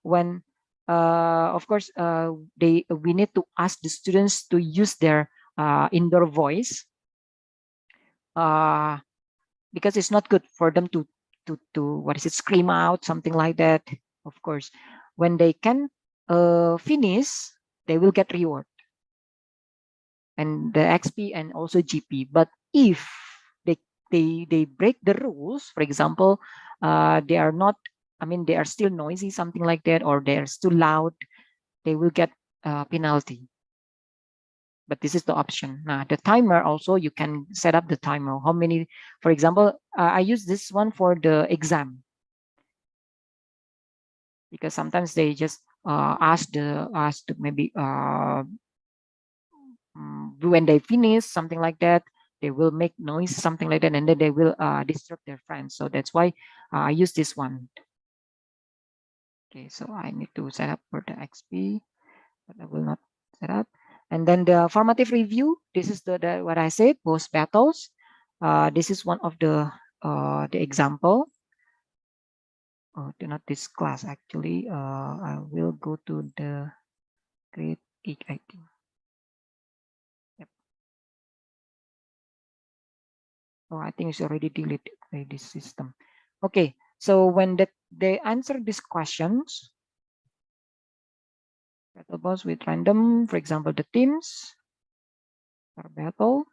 when of course we need to ask the students to use their indoor voice, because it's not good for them to scream out, something like that. Of course, when they can finish, they will get reward and the XP and also GP. But if they break the rules, for example, they are not, they are still noisy, something like that, or they're still loud, they will get penalty. But this is the option. Now the timer also, you can set up the timer. How many, for example, I use this one for the exam, because sometimes they just ask maybe when they finish, something like that, they will make noise, something like that, and then they will disturb their friends. So that's why I use this one. Okay, so I need to set up for the XP, but I will not set up. And then the formative review, this is the what I said, post battles. This is one of the example. Oh, not this class actually. I will go to the grade 8, I think. Yep. Oh, I think it's already deleted by this system. Okay, so when they answer these questions, battle boss with random, for example, the teams are battle.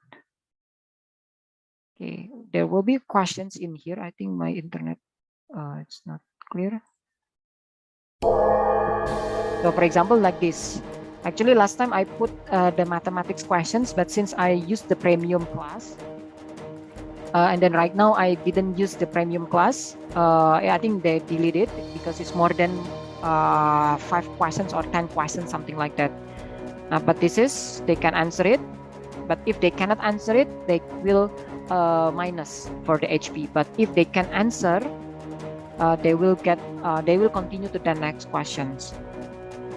Okay, there will be questions in here. I think my internet it's not clear. So for example, like this. Actually, last time I put the mathematics questions, but since I used the premium class, and then right now I didn't use the premium class, I think they deleted because it's more than 5 questions or 10 questions, something like that. But this is, they can answer it. But if they cannot answer it, they will minus for the HP. But if they can answer, they will continue to the next questions.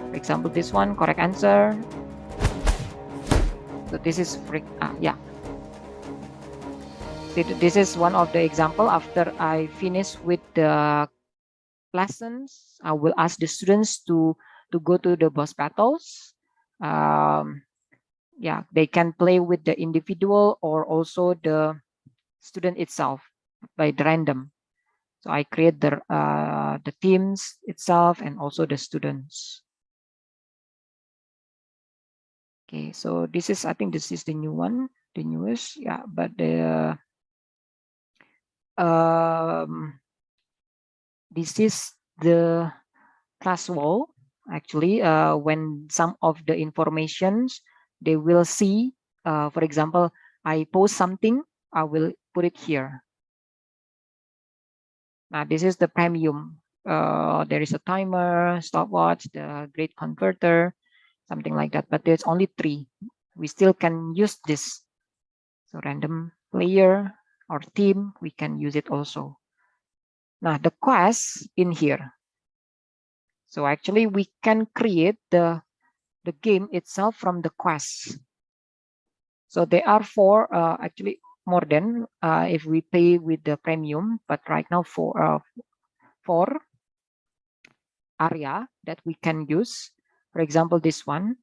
For example, this one, correct answer. So this is yeah. This is one of the example. After I finish with the lessons, I will ask the students to go to the boss battles. Yeah, they can play with the individual or also the student itself by the random. So I create the teams itself and also the students. Okay, so this is, I think this is the new one, the newest, yeah. But the this is the class wall. Actually, when some of the informations they will see, for example, I post something, I will put it here. Now this is the premium. There is a timer, stopwatch, the grade converter, something like that. But there's only 3. We still can use this. So random player or team, we can use it also. Now the quest in here. So actually we can create the game itself from the quest. So there are 4, actually more than if we pay with the premium, but right now 4 area that we can use. For example, this one.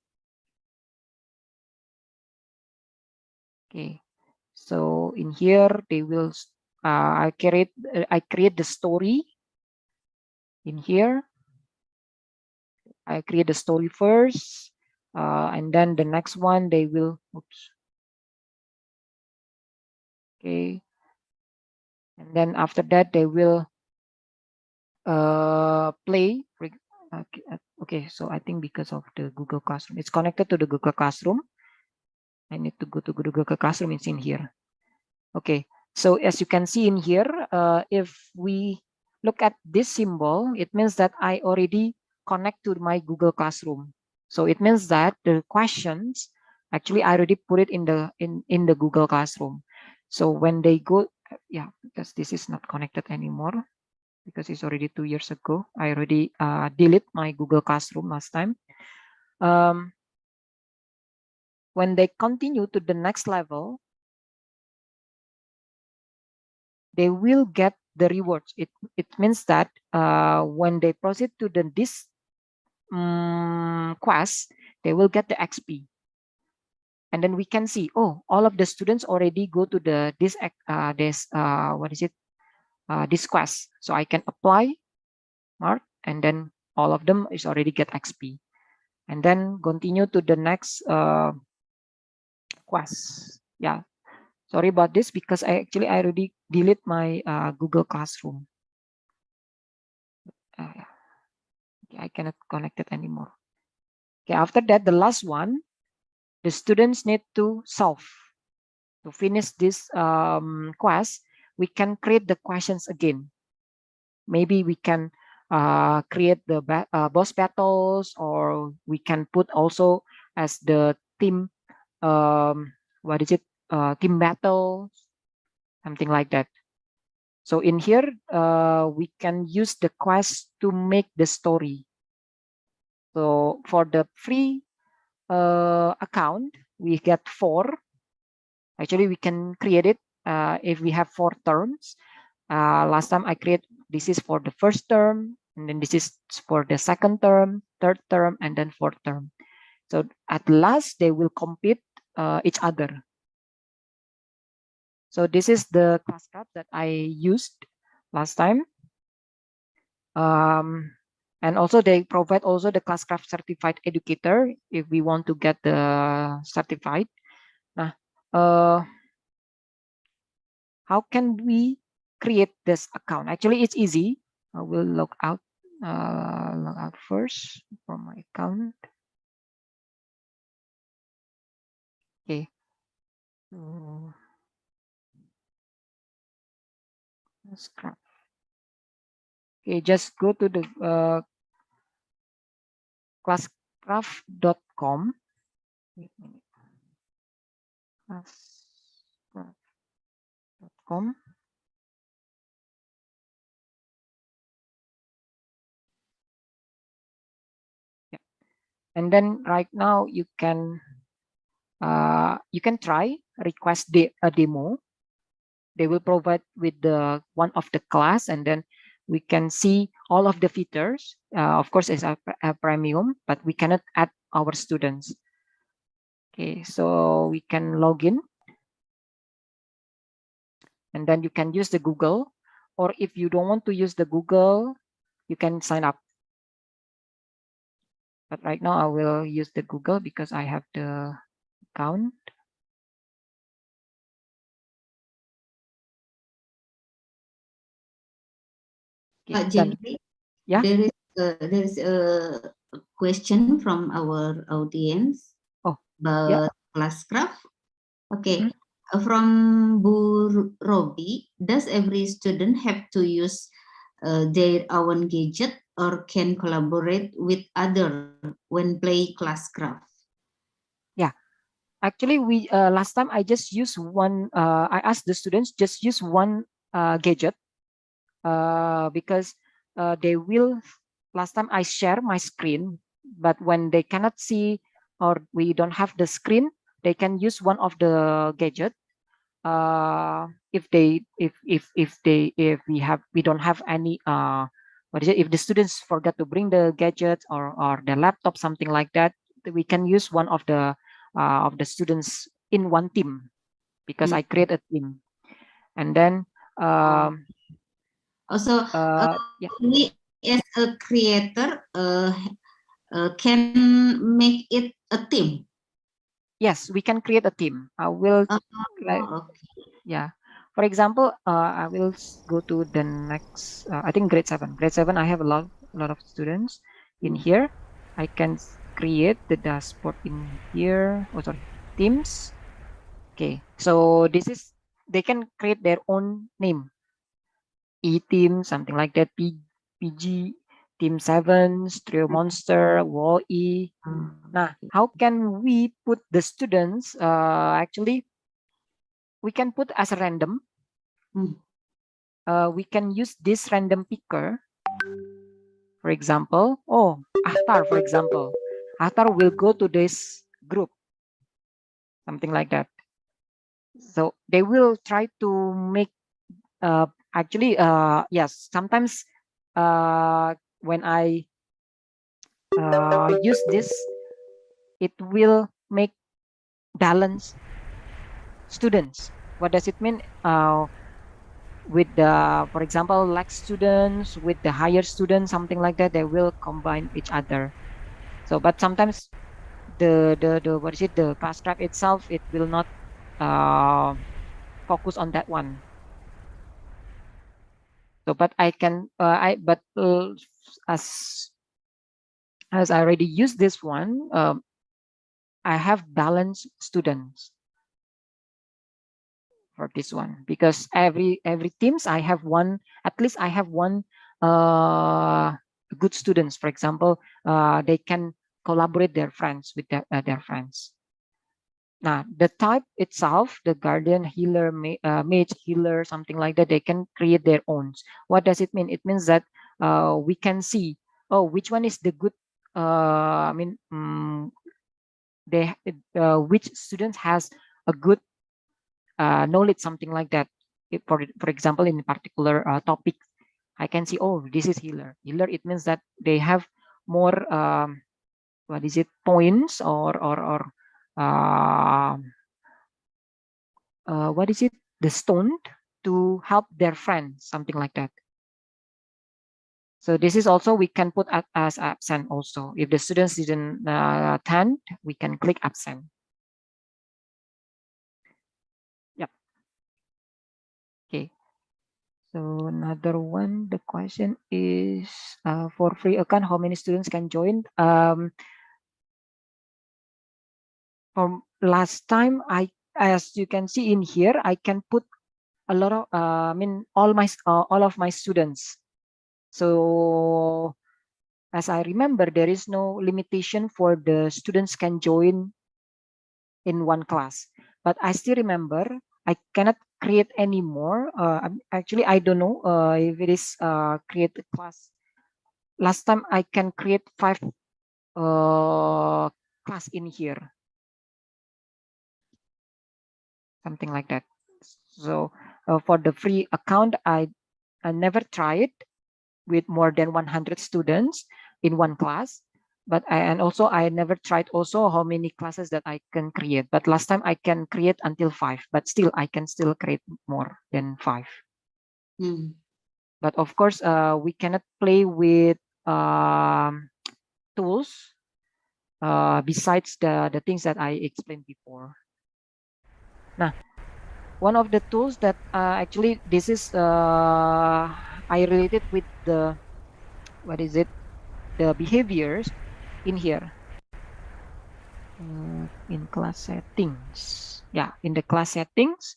Okay, so in here they will I create the story in here. I create the story first, and then the next one they will, oops. Okay, and then after that they will play. Okay, so I think because of the Google Classroom, it's connected to the Google Classroom. I need to go to Google Classroom. It's in here. Okay, so as you can see in here, if we look at this symbol, it means that I already connect to my Google Classroom. So it means that the questions, actually I already put it in the Google Classroom. So when they go, yeah, because this is not connected anymore because it's already 2 years ago. I already delete my Google Classroom last time. When they continue to the next level, they will get the rewards. It means that when they proceed to this quest, they will get the XP. And then we can see, oh, all of the students already go to this quest. So I can apply, mark, and then all of them is already get XP. And then continue to the next quest. Yeah, sorry about this because I already delete my Google Classroom. I cannot connect it anymore. Okay, after that, the last one, the students need to solve. To finish this quest, we can create the questions again. Maybe we can create the boss battles, or we can put also as the team, team battles, something like that. So in here, we can use the quest to make the story. So for the free account, we get 4. Actually, we can create it if we have 4 terms. Last time I create, this is for the first term, and then this is for the second term, third term, and then fourth term. So at last, they will compete each other. So this is the class card that I used last time. And also they provide also the Classcraft certified educator if we want to get the certified. Nah, how can we create this account? Actually, it's easy. I will log out first from my account. Okay. Classcraft. Okay, just go to the classcraft.com. Classcraft.com. Yeah. And then right now you can try request a demo. They will provide with the one of the class, and then we can see all of the features. Of course, it's a premium, but we cannot add our students. Okay, so we can log in, and then you can use the Google, or if you don't want to use the Google, you can sign up. But right now I will use the Google because I have the account. Juni, yeah, there is a question from our audience about Classcraft. Okay, from Bu Robi, does every student have to use their own gadget or can collaborate with other when play Classcraft? Yeah, actually, we last time I just used one. I asked the students just use one gadget because they will. Last time I share my screen, but when they cannot see or we don't have the screen, they can use one of the gadget. If we don't have any if the students forget to bring the gadgets or the laptop, something like that, we can use one of the students in one team because I create a team, and then also we as a creator can make it a team. Yes, we can create a team. I will yeah. For example, I will go to the next. I think grade 7. Grade 7, I have a lot of students in here. I can create the dashboard in here. Oh, sorry, teams. Okay, so this is they can create their own name. E-team, something like that. PG, Team 7, Trio Monster, Wall E. Now, how can we put the students actually we can put as a random. We can use this random picker. For example, Ahtar, for example. Ahtar will go to this group. Something like that. So they will try to make, yes, sometimes when I use this, it will make balance students. What does it mean? With the, for example, like students with the higher students, something like that, they will combine each other. So, but sometimes the what is it? The class track itself, it will not focus on that one. So, but I can, as I already used this one, I have balanced students for this one, because every teams I have one, at least I have one good students. For example, they can collaborate their friends with their friends. Now the type itself, the guardian, healer, mage, healer, something like that, they can create their own. What does it mean? It means that we can see, oh, which one is the good, which students has a good knowledge, something like that. If for example, in a particular topic, I can see, oh, this is healer. Healer, it means that they have more what is it, points or what is it, the stone to help their friends, something like that. So this is also, we can put as absent also. If the students didn't attend, we can click absent. Yep. Okay. So another one, the question is, for free account, how many students can join? From last time, as you can see in here, I can put a lot of, all of my students. So as I remember, there is no limitation for the students can join in one class. But I still remember I cannot create any more. Actually, I don't know if it is create a class. Last time I can create 5 class in here. Something like that. So for the free account, I never tried with more than 100 students in one class. But I never tried also how many classes that I can create. But last time I can create until 5, but still I can still create more than 5. But of course, we cannot play with tools besides the things that I explained before. Now, one of the tools that actually this is I related with the, what is it, the behaviors in here. In class settings, yeah, in the class settings,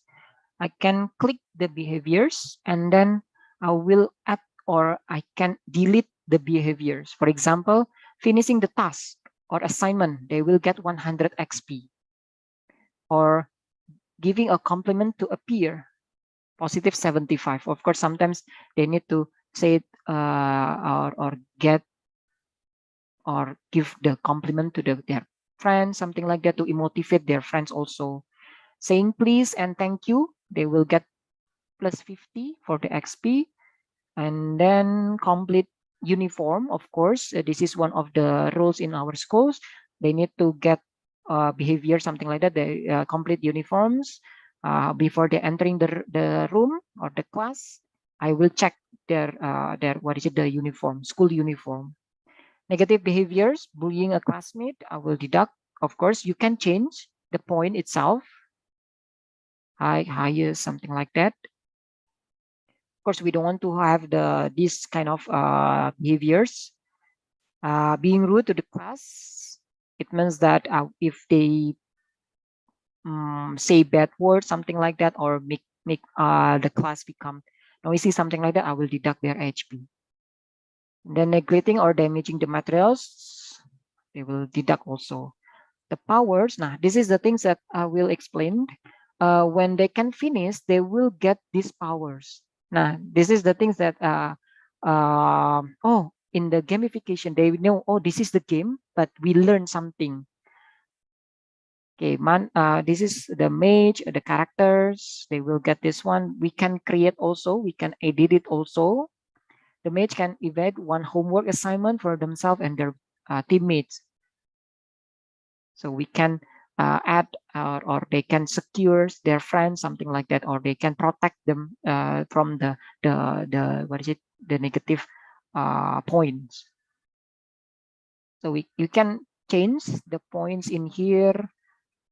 I can click the behaviors and then I will add, or I can delete the behaviors. For example, finishing the task or assignment, they will get 100 XP. Or giving a compliment to a peer, positive 75. Of course, sometimes they need to say it, or get or give the compliment to their friends, something like that, to motivate their friends also. Saying please and thank you, they will get plus 50 for the XP. And then complete uniform, of course, this is one of the rules in our schools. They need to get behavior, something like that. They complete uniforms before they entering the room or the class. I will check their what is it, the uniform, school uniform. Negative behaviors, bullying a classmate, I will deduct. Of course, you can change the point itself, higher, something like that. Of course, we don't want to have this kind of behaviors. Being rude to the class, it means that if they say bad words, something like that, or make the class become noisy, something like that, I will deduct their HP. Then neglecting or damaging the materials, they will deduct also. The powers, now this is the things that I will explain. when they can finish, they will get these powers. Now, this is the things that in the gamification, they know, oh, this is the game, but we learn something. Okay, this is the mage, the characters. They will get this one. We can create also. We can edit it also. The mage can evade one homework assignment for themselves and their teammates. So we can add or they can secure their friends, something like that, or they can protect them from the what is it, the negative points. So you can change the points in here.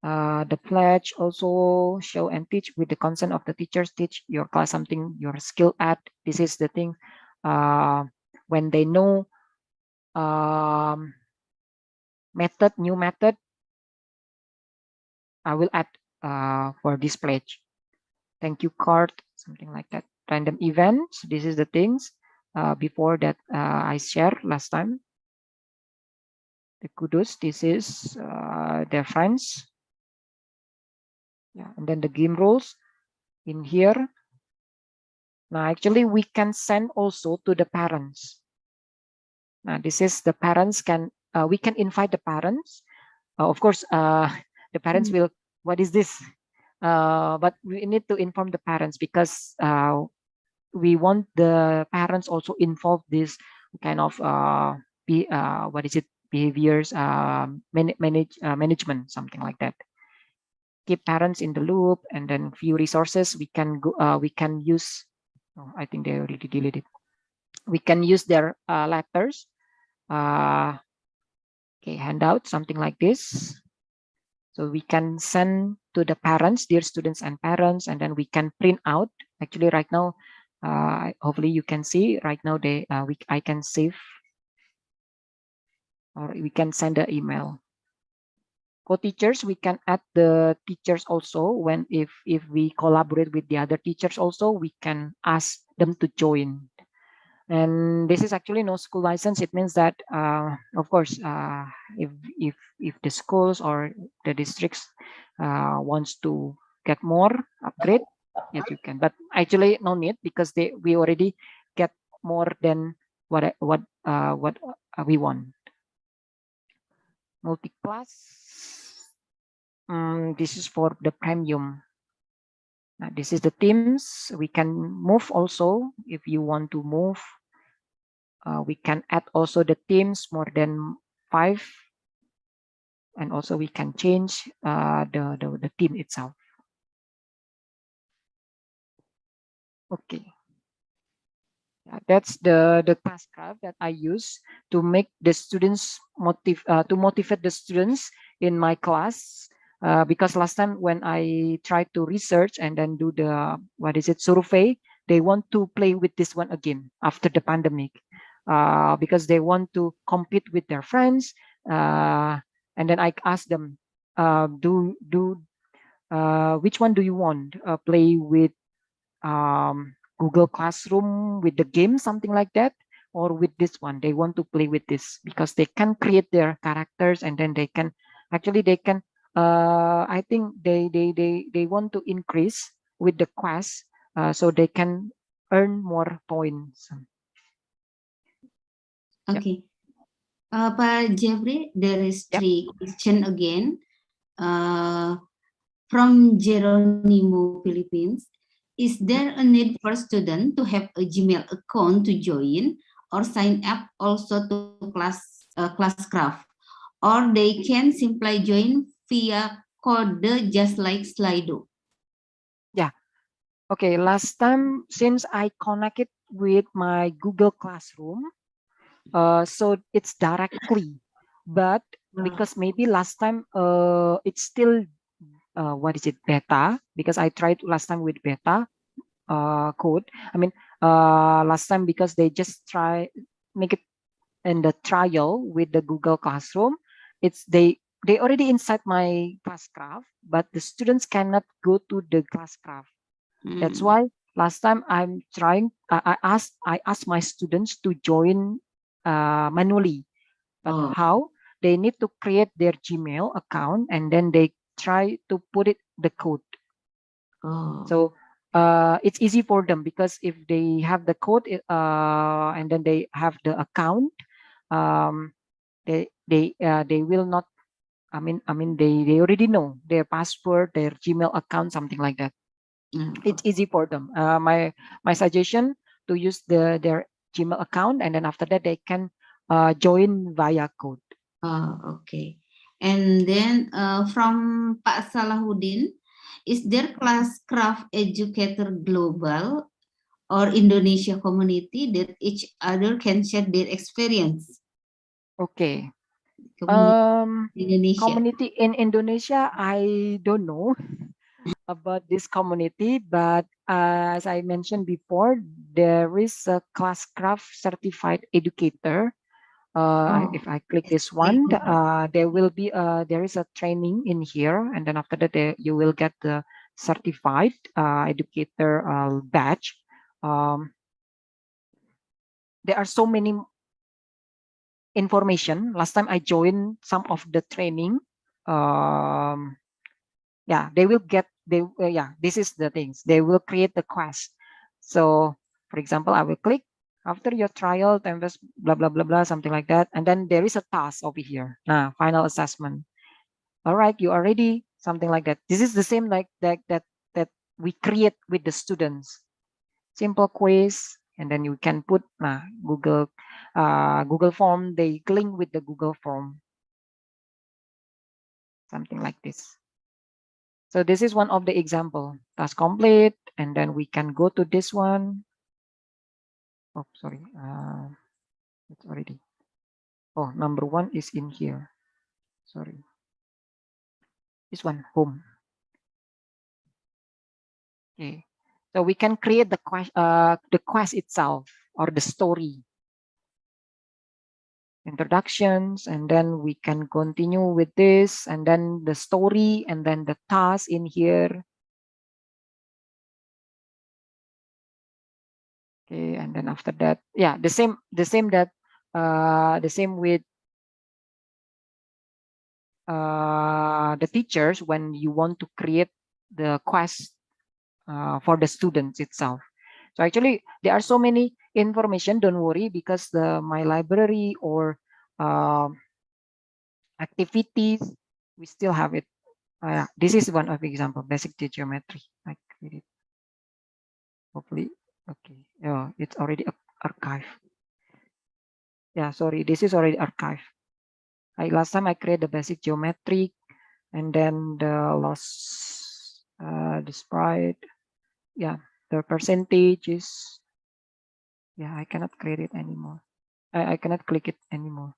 The pledge also show and teach with the consent of the teachers. Teach your class something your skill at. This is the thing. When they know new method, I will add for this pledge. Thank you card, something like that. Random events. This is the things before that I shared last time. The kudos. This is their friends. Yeah, and then the game rules in here. Now, actually, we can send also to the parents. Now, this is the parents can, we can invite the parents. Of course, the parents will, what is this? But we need to inform the parents because we want the parents also involved this kind of what is it, behaviors, management, something like that. Keep parents in the loop, and then few resources we can go, we can use. Oh, I think they already deleted. We can use their letters. Okay, handout, something like this. So we can send to the parents, dear students and parents, and then we can print out. Actually, right now, hopefully you can see. Right now, I can save, or we can send an email. Co-teachers, we can add the teachers also. When if we collaborate with the other teachers also, we can ask them to join. And this is actually no school license. It means that, of course, if the schools or the districts wants to get more upgrade, yes, you can. But actually, no need because we already get more than what we want. Multi-class. This is for the premium. Now, this is the teams. We can move also if you want to move. We can add also the teams more than 5, and also we can change the team itself. Okay, that's the classcraft that I use to make the students to motivate the students in my class. Because last time when I tried to research and then do the survey, they want to play with this one again after the pandemic. Because they want to compete with their friends, and then I asked them, which one do you want? Play with Google Classroom with the game, something like that, or with this one? They want to play with this because they can create their characters, and then they can I think they want to increase with the quest, so they can earn more points. Okay. Pak Jeffrey, there is 3 question again. From Geronimo, Philippines. Is there a need for student to have a Gmail account to join or sign up also to Classcraft? Or they can simply join via code just like Slido? Yeah. Okay, last time since I connected with my Google Classroom, so it's directly, but because maybe last time it's still beta, because I tried last time with beta code. I mean, last time because they just make it in the trial with the Google Classroom. It's they already inside my Classcraft, but the students cannot go to the Classcraft. That's why last time I'm trying. I asked my students to join manually, but how? They need to create their Gmail account and then they try to put it the code. Oh. So it's easy for them because if they have the code and then they have the account, they will not. They already know their password, their Gmail account, something like that. It's easy for them. My suggestion to use their Gmail account, and then after that they can join via code. Oh, okay. And then from Pak Salahuddin, is there Classcraft Educator Global or Indonesia community that each other can share their experience? Okay. Indonesia. Community in Indonesia, I don't know about this community, but as I mentioned before, there is a Classcraft certified educator. If I click this one, there is a training in here, and then after that you will get the certified educator badge. There are so many information. Last time I joined some of the training. They will get this is the things they will create the quest. So for example, I will click after your trial, invest blah blah blah blah, something like that, and then there is a task over here. Final assessment. All right, you are ready, something like that. This is the same like that we create with the students. Simple quiz, and then you can put Google form. They link with the Google form, something like this. So this is one of the example. Task complete, and then we can go to this one. Oh, sorry. It's already. Oh, number 1 is in here. Sorry. This one, home. Okay. So we can create the quest itself or the story. Introductions, and then we can continue with this, and then the story, and then the task in here. Okay, and then after that, the same with the teachers when you want to create the quest for the students itself. So actually there are so many information, don't worry, because my library or activities, we still have it. This is one of example, basic geometry. I create it. Hopefully, okay. Oh, it's already archived. Yeah, sorry, this is already archived. Last time I created the basic geometry, and then the loss, the sprite, the percentages. I cannot create it anymore. I cannot click it anymore.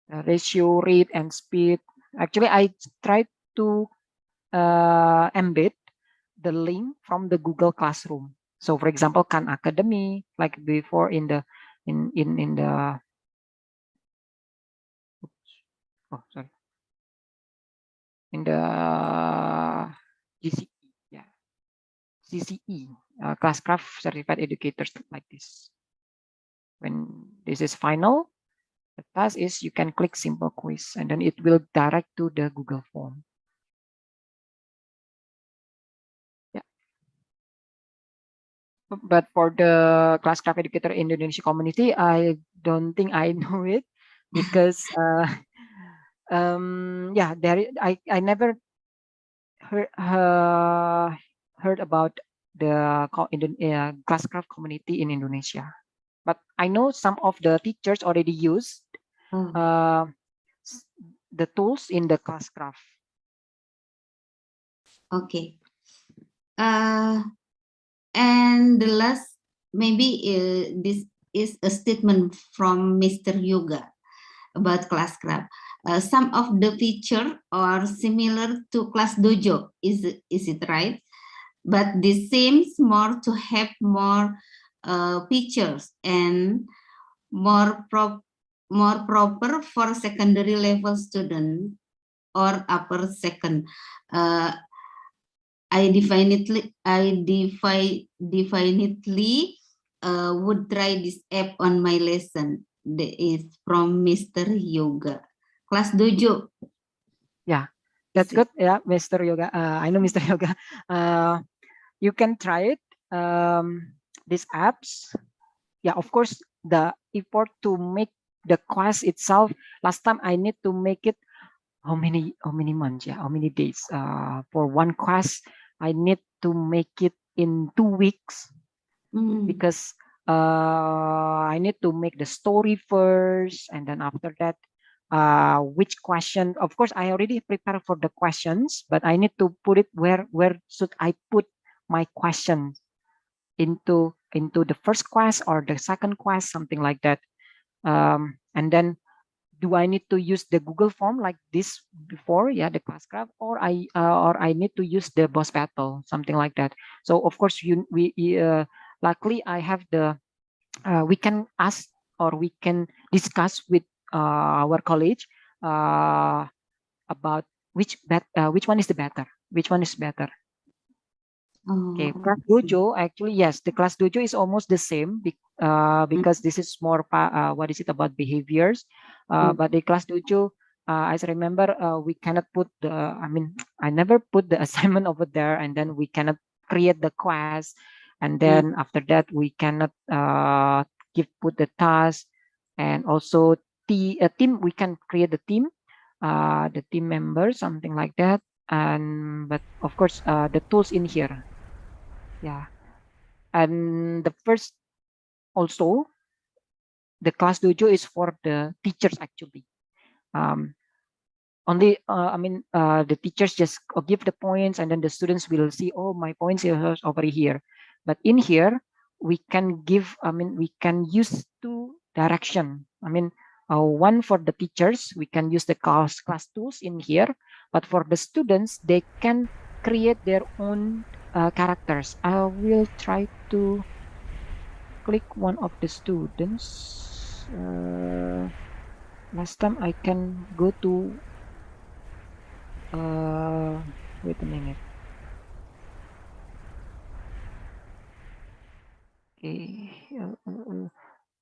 The ratio, rate, and speed. Actually, I tried to embed the link from the Google Classroom. So, for example, Khan Academy, like before in the in the GCE, CCE, Classcraft Certified Educators, like this. When this is final, the task is you can click simple quiz, and then it will direct to the Google form. But for the Classcraft Educator Indonesia community, I don't think I know it because I never heard about the Classcraft community in Indonesia. But I know some of the teachers already use the tools in the Classcraft. Okay. And the last, maybe this is a statement from Mr. Yoga about Classcraft. Some of the features are similar to Class Dojo. Is it right? But this seems more to have more features and more proper for secondary level student or upper second. I definitely would try this app on my lesson. That is from Mr. Yoga. Class Dojo. Yeah, That's good. Yeah, Mr. Yoga. I know Mr. Yoga. You can try it. These apps. Yeah, of course, the effort to make the class itself. Last time I need to make it how many months? Yeah, how many days? For one class, I need to make it in 2 weeks because I need to make the story first, and then after that, which question? Of course, I already prepared for the questions, but I need to put it where should I put my question into the first class or the second class, something like that. And then do I need to use the Google form like this before, yeah, the classcraft, or I need to use the boss battle, something like that. So of course luckily I have the we can ask or we can discuss with our college about which one is the better, which one is better. Okay, class dojo, actually, yes, the class dojo is almost the same because this is more what is it about behaviors, but the class dojo, as I remember, we cannot put the, I never put the assignment over there, and then we cannot create the class, and then after that we cannot put the task, and also a team, we can create the team members, something like that, and but of course the tools in here. Yeah, and the first also the class dojo is for the teachers actually. Only the teachers just give the points, and then the students will see, oh, my points is over here. But in here we can give, we can use two direction. One for the teachers, we can use the class tools in here, but for the students, they can create their own characters. I will try to click one of the students. Last time I can go to wait a minute. Okay,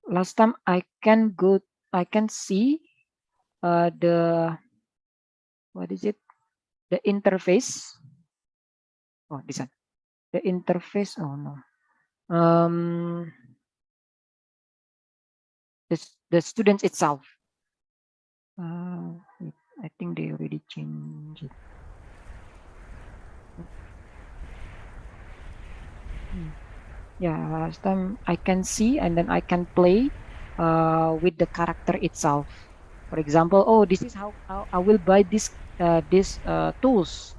last time I can see the, what is it, the interface. Oh, this one, the interface. Oh no, the students itself. I think they already changed it. Yeah, last time I can see, and then I can play with the character itself. For example, oh, this is how I will buy this tools,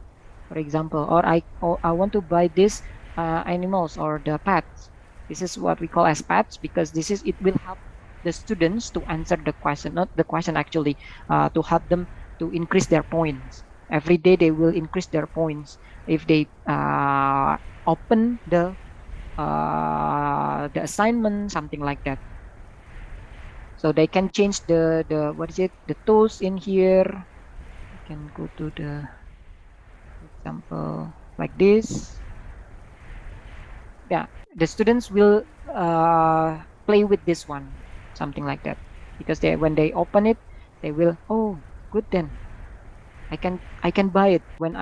for example, or I want to buy this animals or the pets. This is what we call as pets, because it will help the students to answer the question, not the question actually, to help them to increase their points. Every day they will increase their points if they open the assignment, something like that. So they can change the what is it, the tools in here. You can go to the, for example, like this. Yeah, the students will play with this one, something like that, because when they open it, they will, oh, good, then I can buy it. When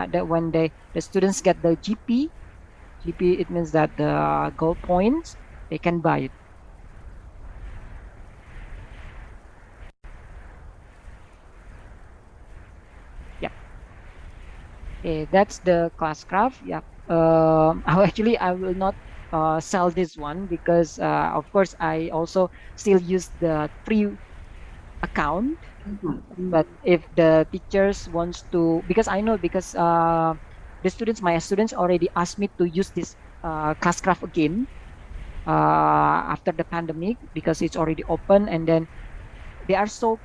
the students get the GP, it means that the gold points, they can buy it. Yeah. Okay, that's the classcraft. Yeah. Actually, I will not sell this one because, of course, I also still use the free account. But if the teachers wants to, because I know, because my students already asked me to use this classcraft again after the pandemic, because it's already open, and then they are so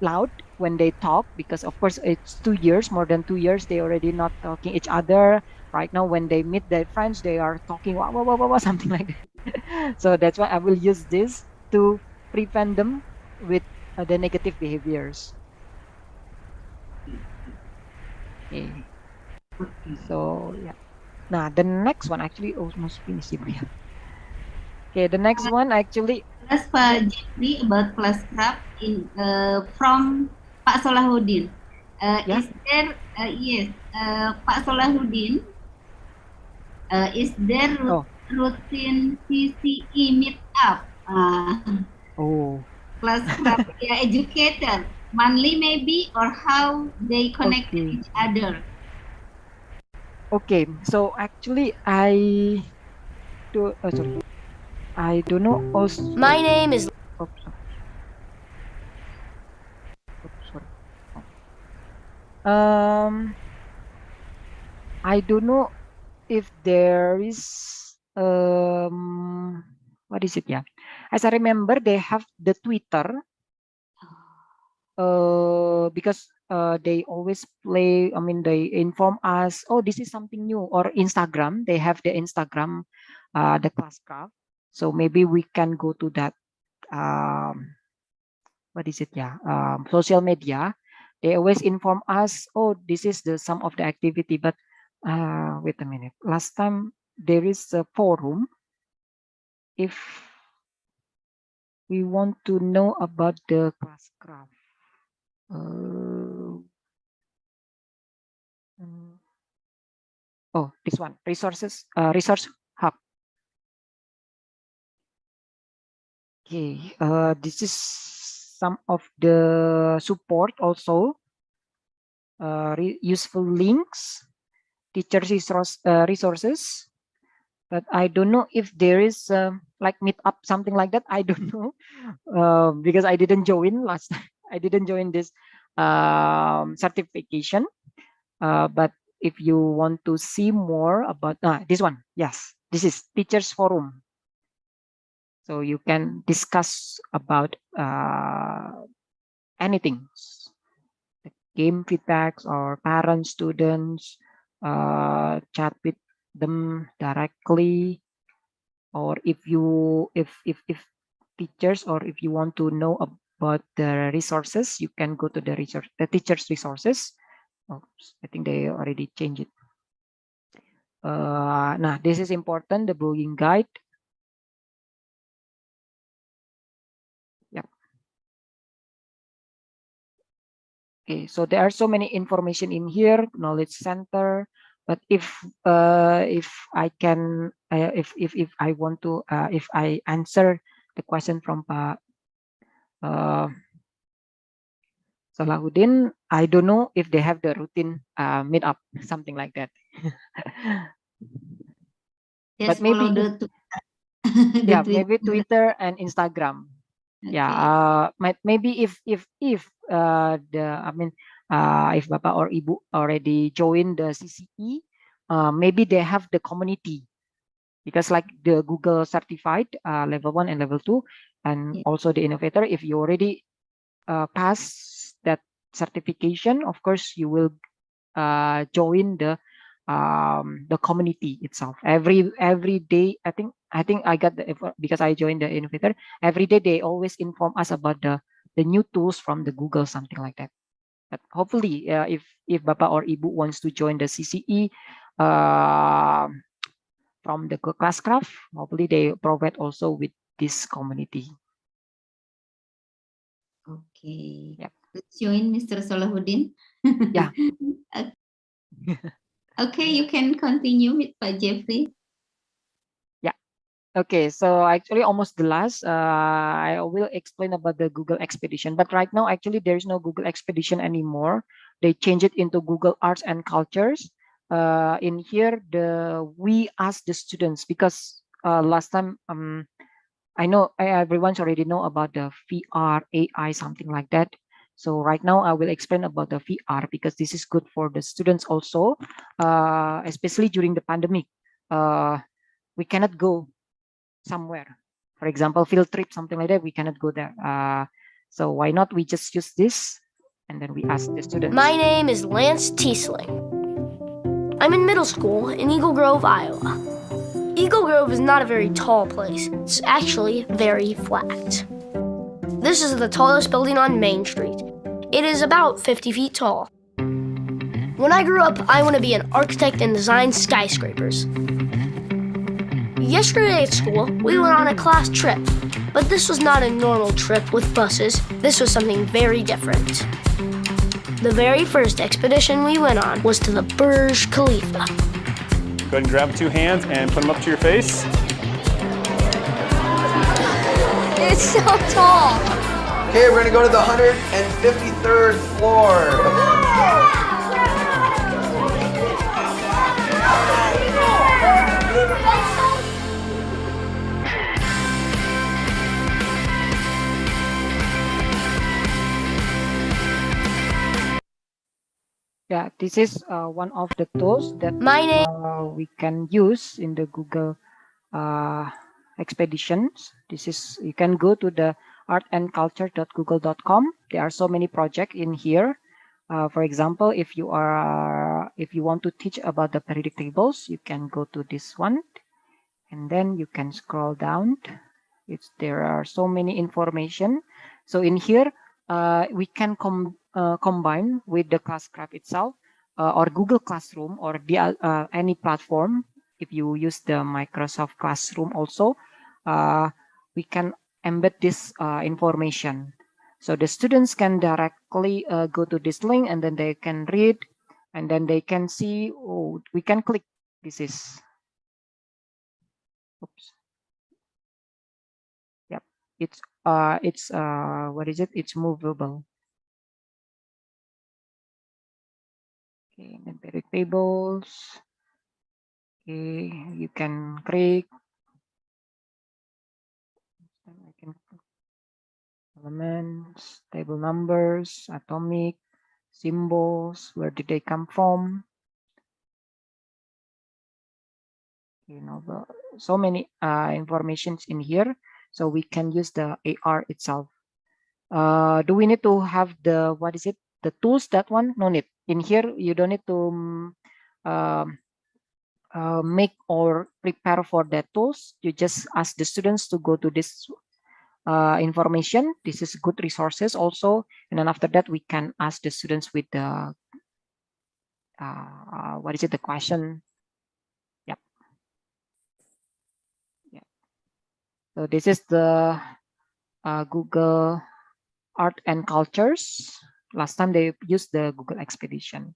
loud when they talk, because of course it's 2 years, more than 2 years, they already not talking each other. Right now, when they meet their friends, they are talking wah, wah, wah, wah, wah, something like that. So that's why I will use this to prevent them with the negative behaviors. Okay. So yeah. Now the next one actually almost finished. Okay, the next one actually. Ask Pak Jeffrey about classcraft in from Pak Solahuddin. Is there, yes, Pak Solahuddin, is there routine CCE meetup? Class craft educator, monthly maybe, or how they connect with each other? Okay, so actually I don't know also. My name is... I don't know if there is what is it? Yeah, as I remember, they have the Twitter. Because they always play. I mean, they inform us. Oh, this is something new. Or Instagram. They have the Instagram, the Classcraft. So maybe we can go to that. What is it? Yeah, social media. They always inform us. Oh, this is the some of the activity. But wait a minute. Last time there is a forum. If we want to know about the Classcraft. Oh, this one, resources, resource hub. Okay, this is some of the support also, useful links, teacher resources, but I don't know if there is like meetup, something like that. I don't know because I didn't join last time. I didn't join this certification, but if you want to see more about this one, yes, this is teachers forum. So you can discuss about anything, game feedbacks or parents, students, chat with them directly, or if teachers, or if you want to know about the resources, you can go to the teachers resources. Oops, I think they already changed it. Nah, this is important, the blogging guide. Okay, so there are so many information in here, knowledge center. But if I can, if I want to, if I answer the question from Pak Salahuddin, I don't know if they have the routine meetup, something like that. Just but maybe follow the yeah, Twitter. maybe Twitter and Instagram. Okay. Yeah, maybe if the I mean if Bapak or Ibu already joined the CCE, maybe they have the community, because like the Google certified level 1 and level 2, and also the innovator. If you already pass that certification, of course you will join the community itself. Every day, I think I got because I joined the innovator. Every day they always inform us about the new tools from the Google, something like that. But hopefully, if Bapak or Ibu wants to join the CCE from the Classcraft, hopefully they provide also with this community. Okay. Yep. Let's join Mr. Solahuddin. Yeah. Okay, you can continue with Pak Jeffrey. Yeah. Okay, so actually almost the last. I will explain about the Google Expedition, but right now actually there is no Google Expedition anymore. They changed it into Google Arts and Cultures. In here, we ask the students, because last time I know everyone's already know about the VR, AI, something like that. So right now I will explain about the VR, because this is good for the students also, especially during the pandemic. We cannot go somewhere. For example, field trip, something like that, we cannot go there. So why not we just use this, and then we ask the students. My name is Lance Tiesling. I'm in middle school in Eagle Grove, Iowa. Eagle Grove is not a very tall place. It's actually very flat. This is the tallest building on Main Street. It is about 50 feet tall. When I grew up, I want to be an architect and design skyscrapers. Yesterday at school, we went on a class trip, but this was not a normal trip with buses. This was something very different. The very first expedition we went on was to the Burj Khalifa. Go ahead and grab 2 hands and put them up to your face. It's so tall. Okay, we're gonna go to the 153rd floor. Yeah, this is one of the tools that we can use in the Google expeditions. This is, you can go to the artandculture.google.com. There are so many projects in here. For example, if you want to teach about the periodic tables, you can go to this one, and then you can scroll down. There are so many information. So in here, we can combine with the Classcraft itself, or Google Classroom, or any platform. If you use the Microsoft Classroom also, we can embed this information. So the students can directly go to this link, and then they can read, and then they can see, oh, we can click. This is, oops. Yep, it's what is it? It's movable. Okay, and then periodic tables. Okay, you can click. I can elements, table numbers, atomic, symbols, where did they come from? You know, so many informations in here, so we can use the AR itself. Do we need to have the, what is it, the tools? That one, no need. In here, you don't need to make or prepare for that tools. You just ask the students to go to this information. This is good resources also, and then after that we can ask the students with the what is it, the question. Yep. Yeah. So this is the Google Art and Cultures. Last time they used the Google Expedition.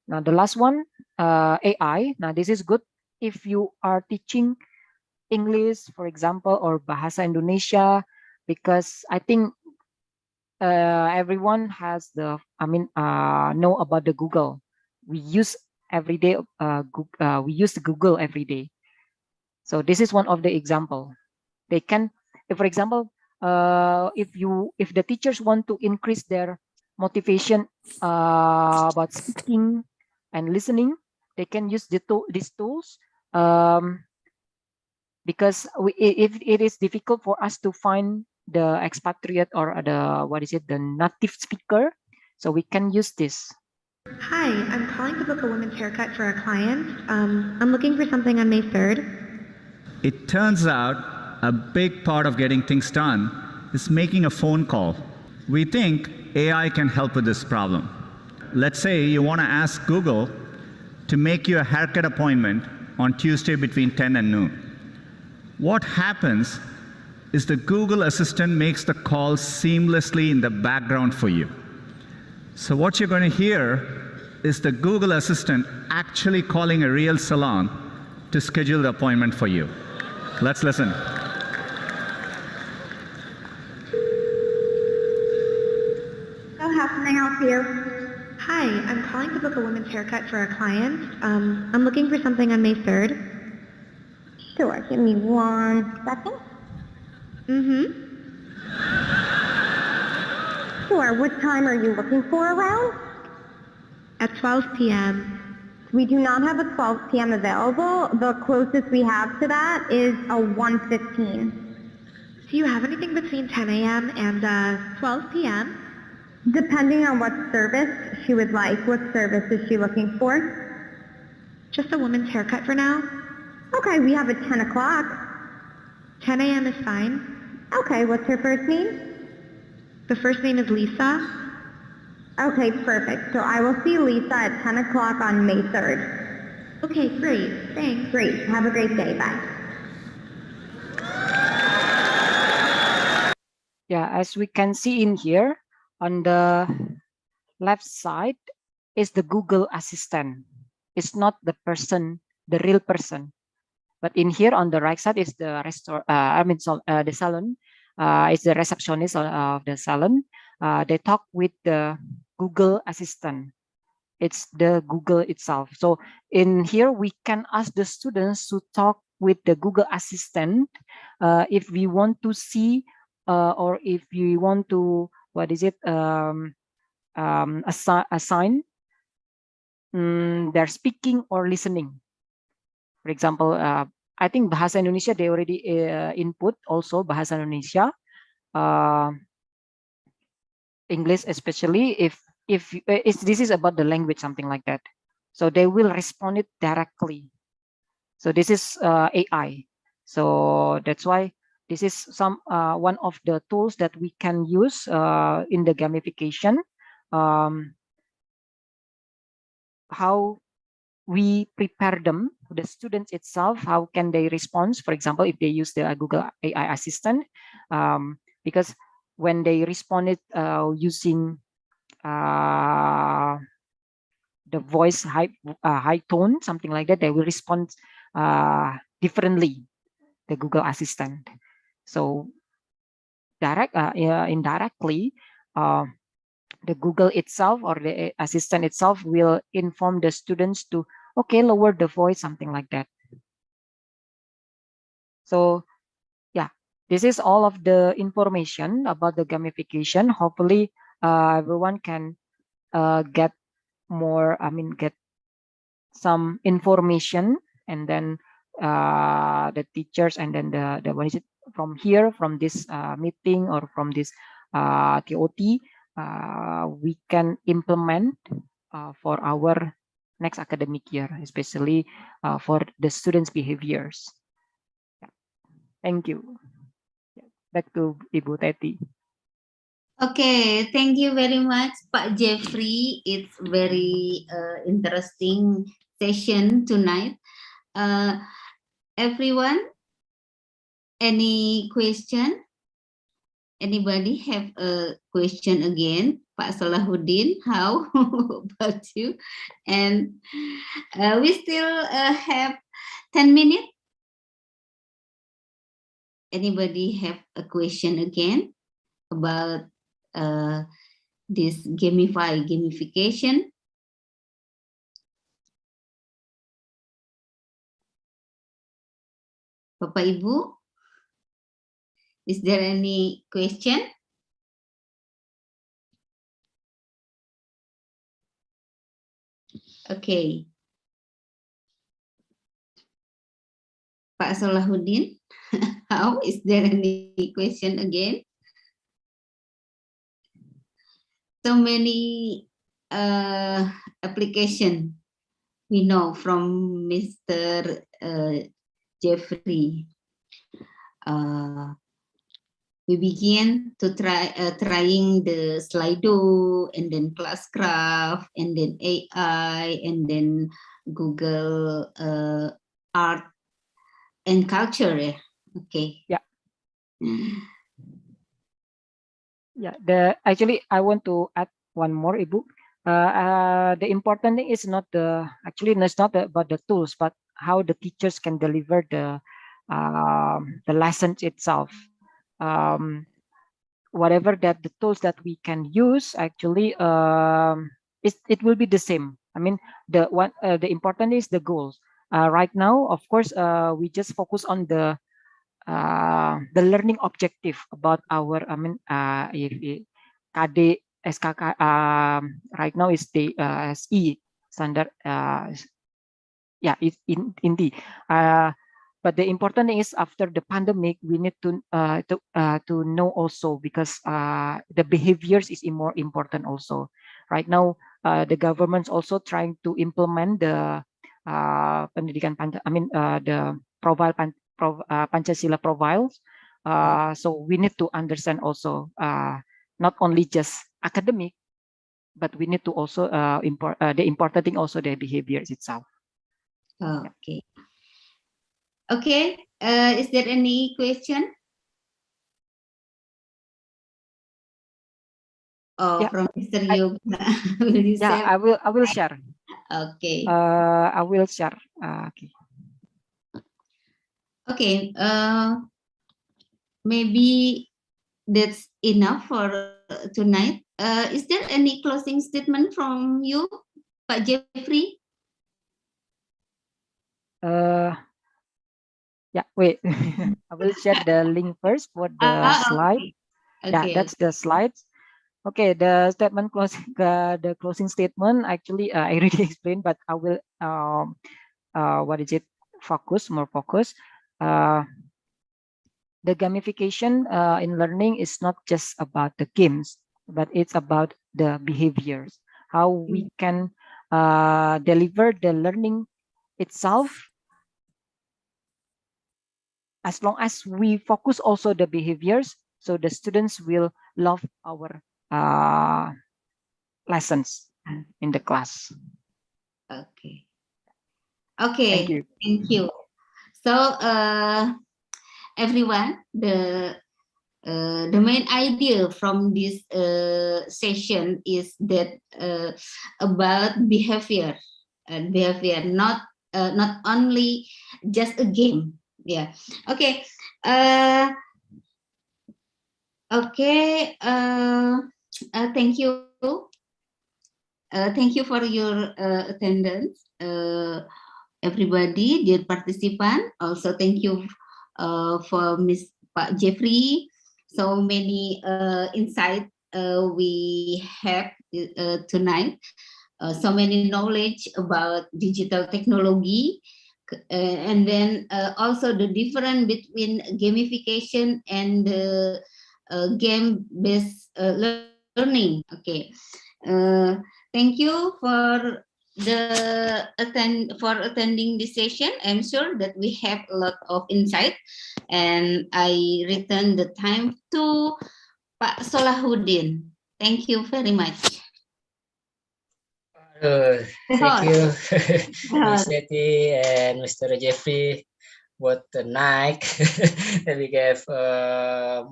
Now the last one, AI. Now this is good if you are teaching English, for example, or Bahasa Indonesia, because I think everyone has the, know about the Google. We use every day. We use Google every day. So this is one of the example. They can, if, for example, if the teachers want to increase their motivation about speaking and listening, they can use these tools. Because if it is difficult for us to find the expatriate or the, what is it, the native speaker, so we can use this. Hi, I'm calling to book a women's haircut for a client. I'm looking for something on May 3rd. It turns out a big part of getting things done is making a phone call. We think AI can help with this problem. Let's say you want to ask Google to make you a haircut appointment on Tuesday between 10 and noon. What happens is the Google Assistant makes the call seamlessly in the background for you. So what you're going to hear is the Google Assistant actually calling a real salon to schedule the appointment for you. Let's listen. So how can I help you? Hi, I'm calling to book a women's haircut for a client. I'm looking for something on May 3rd. Sure, give me 1 second. Sure, what time are you looking for around? At 12 p.m. We do not have a 12 p.m. available. The closest we have to that is a 1:15. Do you have anything between 10 a.m. and 12 p.m.? Depending on what service she would like. What service is she looking for? Just a woman's haircut for now. Okay, we have a 10 o'clock. 10 a.m. is fine. Okay, what's her first name? The first name is Lisa. Okay, perfect. So I will see Lisa at 10 o'clock on May 3rd. Okay, great. Thanks. Great. Have a great day. Bye. Yeah, as we can see in here on the left side is the Google Assistant. It's not the person, the real person. But in here on the right side is the the salon. It's the receptionist of the salon. They talk with the Google Assistant. It's the Google itself. So in here, we can ask the students to talk with the Google Assistant if we want to see or if we want to, assign their speaking or listening. For example, I think Bahasa Indonesia, they already input also Bahasa Indonesia, English especially if this is about the language, something like that. So they will respond it directly. So this is AI. So that's why this is one of the tools that we can use in the gamification. How we prepare them, the students itself, how can they respond? For example, if they use the Google AI assistant, because when they responded using the voice high tone, something like that, they will respond differently, the Google Assistant. So indirectly, the Google itself or the assistant itself will inform the students to, okay, lower the voice, something like that. So yeah, this is all of the information about the gamification. Hopefully everyone can get more, get some information, and then the teachers and then the what is it, from here, from this meeting or from this TOT, we can implement for our next academic year, especially for the students' behaviors. Thank you. Back to Ibu Teti. Okay, thank you very much, Pak Jeffrey. It's very interesting session tonight. Everyone, any question? Anybody have a question again? Pak Salahuddin, how about you? And we still have 10 minutes. Anybody have a question again about this gamification? Bapak Ibu, is there any question? Okay. Pak Salahuddin, how is there any question again? So many application we know from Mr. Jeffrey. We begin to trying the Slido, and then Classcraft, and then AI, and then Google Art and Culture. Okay. Yeah. Yeah. Actually, I want to add one more, Ibu. The important thing is not it's not about the tools, but how the teachers can deliver the lessons itself. Whatever that the tools that we can use, actually, it will be the same. I mean, the important is the goals. Right now, of course, we just focus on the learning objective about our, KD SKK right now is the SE standard. Yeah, it's in the. But the important thing is after the pandemic, we need to know also, because the behaviors is more important also. Right now, the government's also trying to implement the pendidikan the profile Pancasila profiles. So we need to understand also not only just academic, but we need to also the important thing also the behaviors itself. Okay. Okay. Is there any question? or from Mr. Yoga? Will you Yeah, say? I will share. Okay. I will share. Okay. Okay. Maybe that's enough for tonight. Is there any closing statement from you, Pak Jeffrey? Yeah, wait. I will share the link first for the slide. Okay. Yeah, that's the slides. Okay, the statement closing, the closing statement. Actually, I already explained, but I will what is it? More focus. The gamification in learning is not just about the games, but it's about the behaviors. How we can deliver the learning itself, as long as we focus also the behaviors, so the students will love our lessons in the class. Okay. Okay. Thank you. So, everyone, the main idea from this session is that about behavior, not only just a game. Yeah. Okay. Okay. Thank you. Thank you for your attendance, everybody, dear participant. Also, thank you for Pak Jeffrey. So many insight we have tonight. So many knowledge about digital technology, and then also the difference between gamification and game-based learning. Okay. Thank you for attending this session. I'm sure that we have a lot of insight, and I return the time to Pak Solahuddin. Thank you very much. Thank you, Ms. Betty and Mr. Jeffrey. What a night that we gave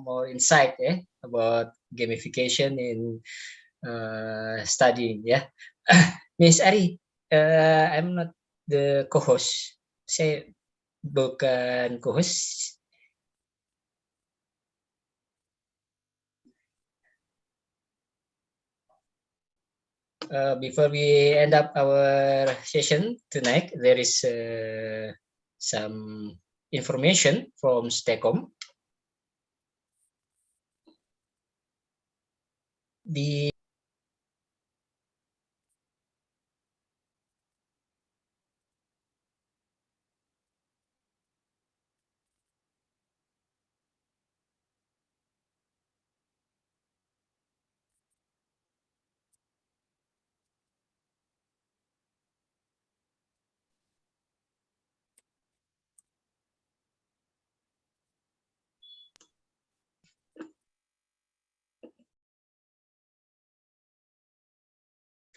more insight about gamification in studying. Yeah, Miss Ari, I'm not the co-host. Saya bukan co-host. Before we end up our session tonight, there is some information from STECOM. The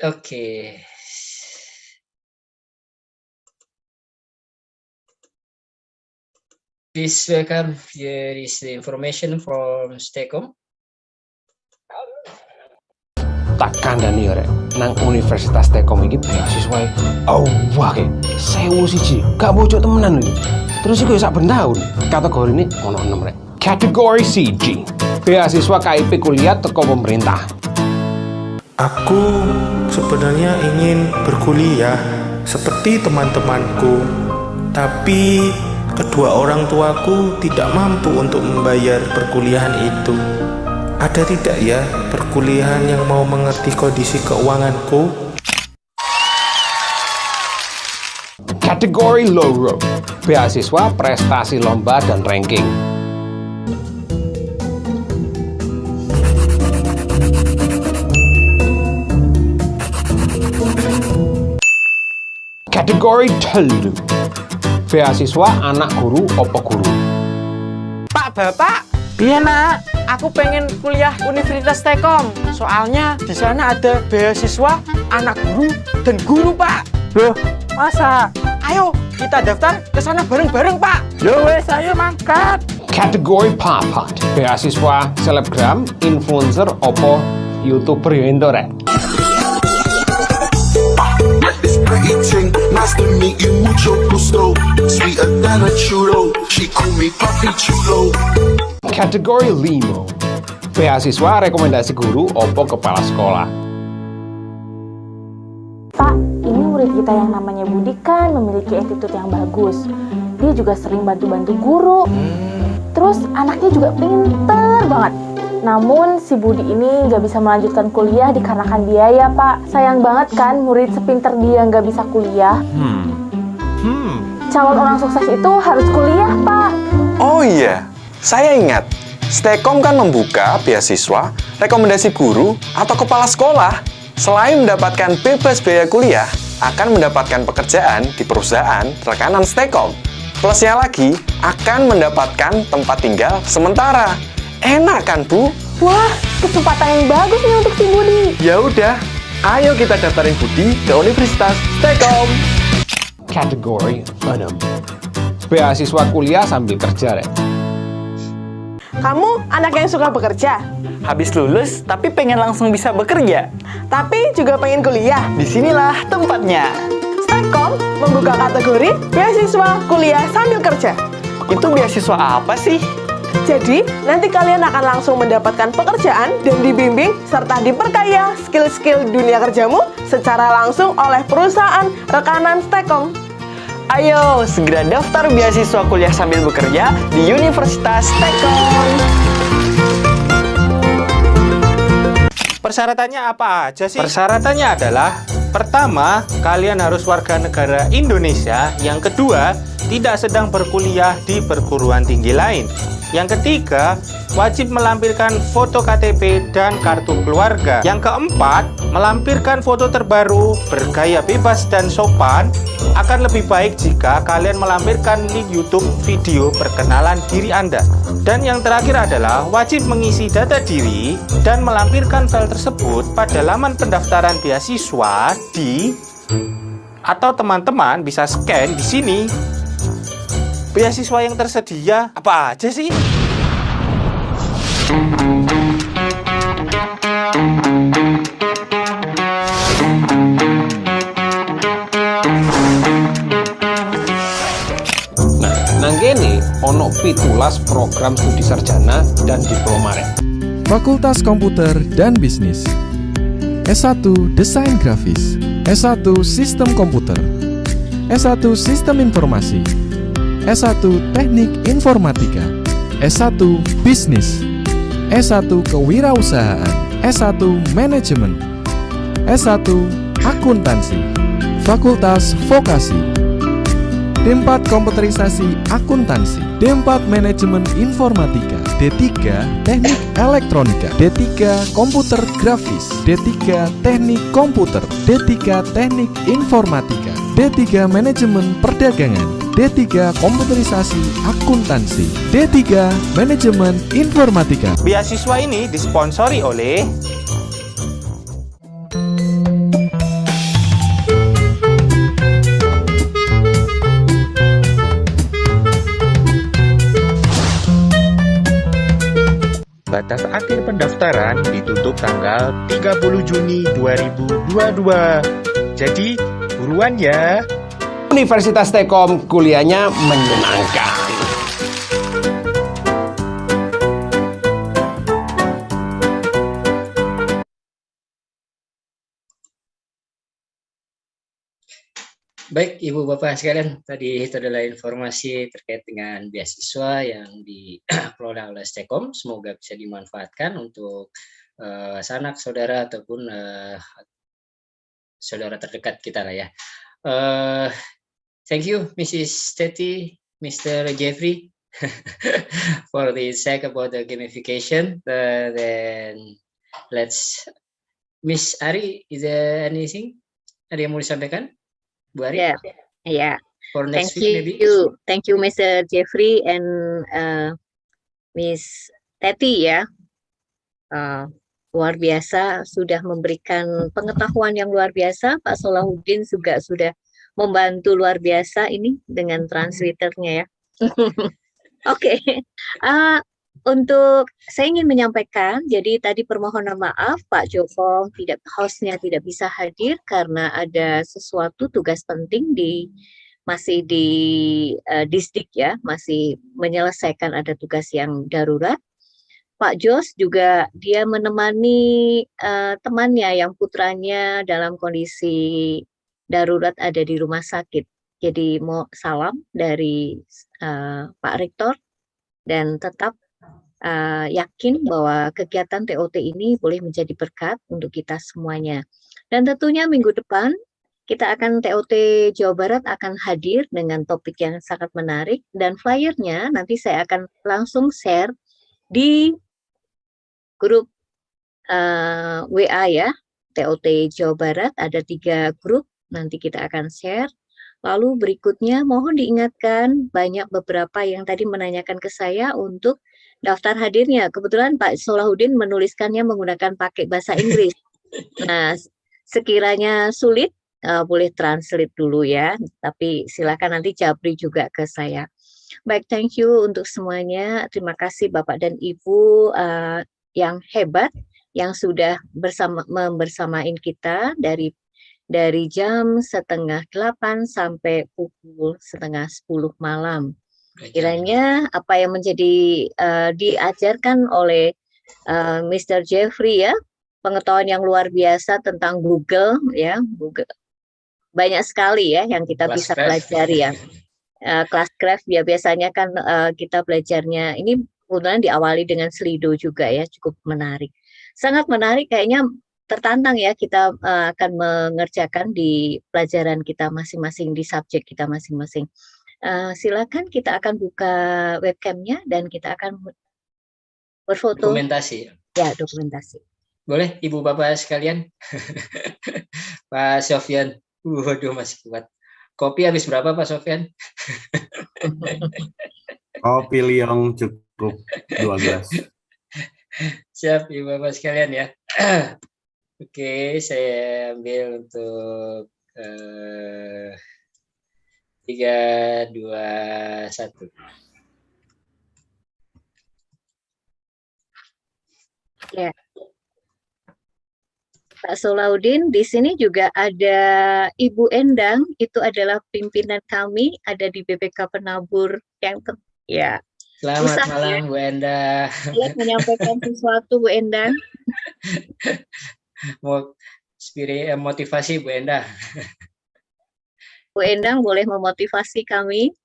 okay. Please welcome. Here is the information from STECOM. Tak kandhani rek nang Universitas Tekom iki beasiswa wah ke 1001 gak bocok temenan lho. Terus iku sak ben taun kategorine ono 6 rek. Kategori CG beasiswa KIP kuliah teko pemerintah. Aku sebenarnya ingin berkuliah seperti teman-temanku, tapi kedua orang tuaku tidak mampu untuk membayar perkuliahan itu. Ada tidak ya perkuliahan yang mau mengerti kondisi keuanganku? Kategori low road, beasiswa prestasi lomba dan ranking. Kategori telu, beasiswa anak guru opo guru. Pak Bapak, iya nak, aku pengen kuliah Universitas Tekom. Soalnya di sana ada beasiswa anak guru dan guru Pak. Loh, masa? Ayo kita daftar ke sana bareng-bareng Pak. Yo wes, ayo mangkat. Kategori papat, beasiswa selebgram, influencer opo YouTuber ya ento rek. Nice to meet you, mucho gusto. Sweeter than a churro. She call me Papi Chulo. Kategori 5. Beasiswa rekomendasi guru opo kepala sekolah. Pak, ini murid kita yang namanya Budi kan memiliki attitude yang bagus. Dia juga sering bantu-bantu guru. Terus anaknya juga pinter banget. Namun si Budi ini nggak bisa melanjutkan kuliah dikarenakan biaya, Pak. Sayang banget kan murid sepinter dia nggak bisa kuliah. Calon orang sukses itu harus kuliah, Pak. Oh iya, saya ingat. Stekom kan membuka beasiswa, rekomendasi guru, atau kepala sekolah. Selain mendapatkan bebas biaya kuliah, akan mendapatkan pekerjaan di perusahaan rekanan Stekom. Plusnya lagi, akan mendapatkan tempat tinggal sementara. Enak kan, Bu? Wah, kesempatan yang bagus nih untuk si Budi. Ya udah, ayo kita daftarin Budi ke Universitas Stekom. Kategori 6. Beasiswa kuliah sambil kerja, rek. Kamu anak yang suka bekerja? Habis lulus, tapi pengen langsung bisa bekerja. Tapi juga pengen kuliah. Disinilah tempatnya. Stekom membuka kategori beasiswa kuliah sambil kerja. Itu beasiswa apa sih? Jadi, nanti kalian akan langsung mendapatkan pekerjaan dan dibimbing serta diperkaya skill-skill dunia kerjamu secara langsung oleh perusahaan rekanan Stekom. Ayo, segera daftar beasiswa kuliah sambil bekerja di Universitas Stekom. Persyaratannya apa aja sih? Persyaratannya adalah, pertama, kalian harus warga negara Indonesia. Yang kedua, tidak sedang berkuliah di perguruan tinggi lain. Yang ketiga, wajib melampirkan foto KTP dan kartu keluarga. Yang keempat, melampirkan foto terbaru, bergaya bebas dan sopan. Akan lebih baik jika kalian melampirkan link YouTube video perkenalan diri Anda. Dan yang terakhir adalah wajib mengisi data diri dan melampirkan file tersebut pada laman pendaftaran beasiswa di, atau teman-teman bisa scan di sini. Beasiswa yang tersedia apa aja sih? Nah, nang kene ono 17 program studi sarjana dan diploma, rek. Fakultas Komputer dan Bisnis, S1 Desain Grafis, S1 Sistem Komputer, S1 Sistem Informasi, S1 Teknik Informatika, S1 Bisnis, S1 Kewirausahaan, S1 Manajemen, S1 Akuntansi, Fakultas Vokasi, D4 Komputerisasi Akuntansi, D4 Manajemen Informatika, D3 Teknik Elektronika, D3 Komputer Grafis, D3 Teknik Komputer, D3 Teknik Informatika, D3 Manajemen Perdagangan, D3 Komputerisasi Akuntansi, D3 Manajemen Informatika. Beasiswa ini disponsori oleh batas akhir pendaftaran ditutup tanggal 30 Juni 2022. Jadi, buruan ya. Universitas Stekom kuliahnya menyenangkan. Baik, Ibu Bapak sekalian, tadi itu adalah informasi terkait dengan beasiswa yang dikelola oleh Stekom. Semoga bisa dimanfaatkan untuk sanak saudara ataupun saudara terdekat kita lah ya. Thank you, Mrs. Teti, Mr. Jeffrey, for the insight about the gamification. Then let's, Miss Ari, is there anything? Ada yang mau disampaikan, Bu Ari? Yeah. For next Thank week, maybe? Thank you, Mr. Jeffrey and Miss Teti ya. Luar biasa, sudah memberikan pengetahuan yang luar biasa. Pak Solahuddin juga sudah membantu luar biasa ini dengan translatornya ya. Oke. Untuk saya ingin menyampaikan, jadi tadi permohonan maaf Pak Joko hostnya tidak bisa hadir karena ada sesuatu tugas penting masih di Disdik ya, masih menyelesaikan ada tugas yang darurat. Pak Jos juga dia menemani temannya yang putranya dalam kondisi darurat ada di rumah sakit. Jadi mau salam dari Pak Rektor dan tetap yakin bahwa kegiatan TOT ini boleh menjadi berkat untuk kita semuanya. Dan tentunya minggu depan kita akan TOT Jawa Barat akan hadir dengan topik yang sangat menarik dan flyernya nanti saya akan langsung share di grup WA ya, TOT Jawa Barat ada 3 grup, nanti kita akan share. Lalu berikutnya mohon diingatkan banyak beberapa yang tadi menanyakan ke saya untuk daftar hadirnya. Kebetulan Pak Solahuddin menuliskannya menggunakan pakai bahasa Inggris. Nah, sekiranya sulit boleh translate dulu ya, tapi silakan nanti Jabri juga ke saya. Baik, thank you untuk semuanya. Terima kasih Bapak dan Ibu yang hebat yang sudah membersamain kita dari jam 7:30 sampai pukul 9:30 malam. Kiranya apa yang menjadi diajarkan oleh Mr. Jeffrey ya, pengetahuan yang luar biasa tentang Google ya, Google banyak sekali ya yang kita bisa pelajari ya. Classcraft ya biasanya kan kita belajarnya ini kemudian diawali dengan Slido juga ya, cukup menarik. Sangat menarik, kayaknya tertantang ya kita akan mengerjakan di pelajaran kita masing-masing, di subjek kita masing-masing. Silakan kita akan buka webcamnya dan kita akan berfoto. Dokumentasi. Ya, dokumentasi. Boleh Ibu Bapak sekalian? Pak Sofyan, waduh masih kuat. Kopi habis berapa Pak Sofyan? Kopi Liong cukup 2 gelas. Siap Ibu Bapak sekalian ya. Oke, saya ambil untuk 3, 2, 1. Ya. Pak Solahuddin, di sini juga ada Ibu Endang, itu adalah pimpinan kami, ada di BPK Penabur yang ya. Selamat malam Bu Endah. Siap menyampaikan sesuatu Bu Endang. Motivasi Bu Endah. Bu Endang boleh memotivasi kami.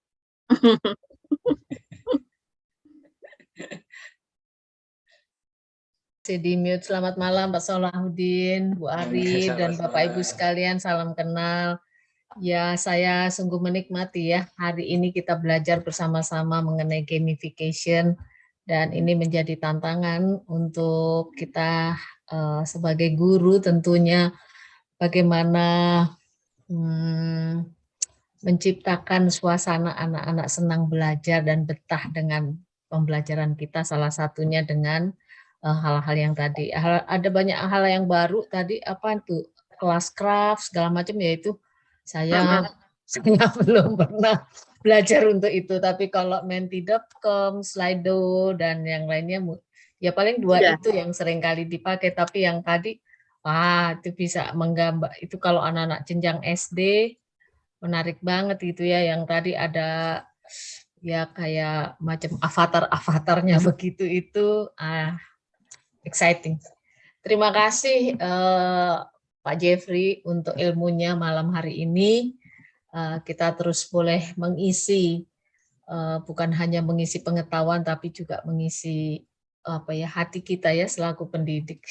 Di mute. Selamat malam Pak Solahuddin, Bu Ari, dan Bapak Ibu sekalian, salam kenal. Ya, saya sungguh menikmati ya, hari ini kita belajar bersama-sama mengenai gamification, dan ini menjadi tantangan untuk kita sebagai guru tentunya, bagaimana menciptakan suasana anak-anak senang belajar dan betah dengan pembelajaran kita, salah satunya dengan hal-hal yang tadi. Ada banyak hal yang baru tadi, apa itu, Classcraft, segala macam, yaitu saya belum pernah belajar untuk itu, tapi kalau menti.com, Slido, dan yang lainnya, ya paling 2 itu yang sering kali dipakai, tapi yang tadi, itu bisa menggambar, itu kalau anak-anak jenjang SD, menarik banget gitu ya, yang tadi ada ya kayak macam avatarnya begitu, itu exciting. Terima kasih Pak Jeffrey untuk ilmunya malam hari ini. Kita terus boleh mengisi, bukan hanya mengisi pengetahuan, tapi juga mengisi hati kita ya selaku pendidik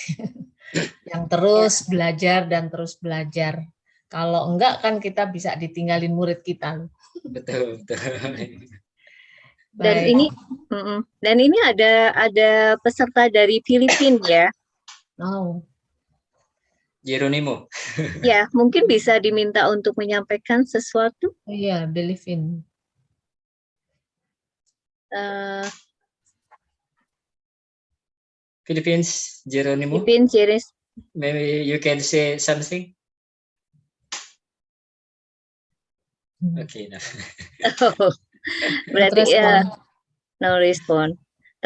yang terus belajar dan terus belajar. Kalau enggak kan kita bisa ditinggalin murid kita. Betul. Dan ini ada peserta dari Filipina ya. Oh. Jeronimo. Ya, mungkin bisa diminta untuk menyampaikan sesuatu. Iya, believe in. Philippines, Jeronimo. Philippines, Maybe you can say something. Okay, nah. Berarti ya no respon.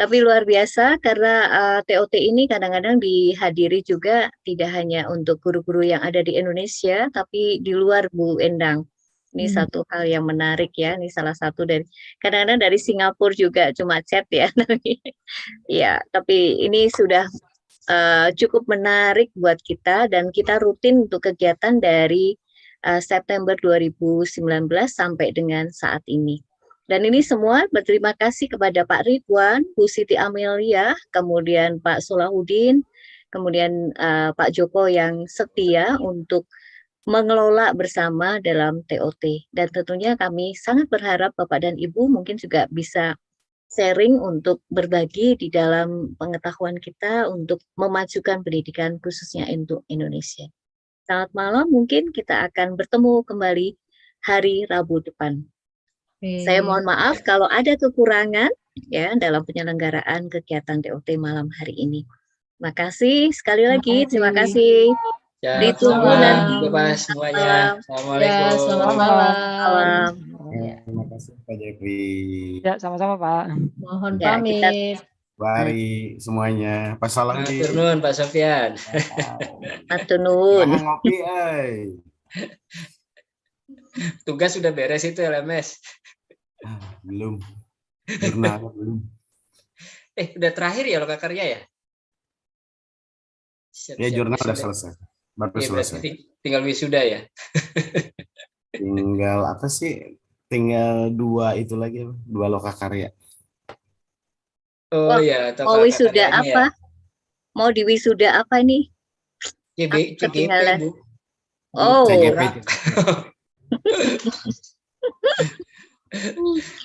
Tapi luar biasa karena TOT ini kadang-kadang dihadiri juga tidak hanya untuk guru-guru yang ada di Indonesia, tapi di luar, Bu Endang. Ini satu hal yang menarik ya. Ini salah satu dari kadang-kadang dari Singapura juga cuma chat ya. Ya, tapi ini sudah cukup menarik buat kita dan kita rutin untuk kegiatan dari September 2019 sampai dengan saat ini. Dan ini semua berterima kasih kepada Pak Ridwan, Bu Siti Amelia, kemudian Pak Solahuddin, kemudian Pak Joko yang setia untuk mengelola bersama dalam TOT. Dan tentunya kami sangat berharap Bapak dan Ibu mungkin juga bisa sharing untuk berbagi di dalam pengetahuan kita untuk memajukan pendidikan khususnya untuk Indonesia. Selamat malam, mungkin kita akan bertemu kembali hari Rabu depan. Saya mohon maaf kalau ada kekurangan ya dalam penyelenggaraan kegiatan TOT malam hari ini. Terima kasih sekali lagi, terima kasih. Ya, Ditunggu selamat nanti. juga semuanya. Assalamualaikum. Ya, selamat malam. Terima kasih Pak Jeffrey. Ya, sama-sama Pak. Mohon Ya, pamit. Mari semuanya. Pak Salahuddin. Matur nuwun Pak Sofyan. Matur nuwun. Jangan ngopi, Tugas sudah beres itu LMS. Belum. Jurnal belum. Udah terakhir ya loka karya ya? Ya, jurnal udah selesai. Baru selesai. Tinggal wisuda ya? Tinggal apa sih? Tinggal 2 itu lagi, 2 loka karya. Oh ya, mau wisuda apa? Ya? Mau di wisuda apa nih? CGP, Bu. Oh. CGP.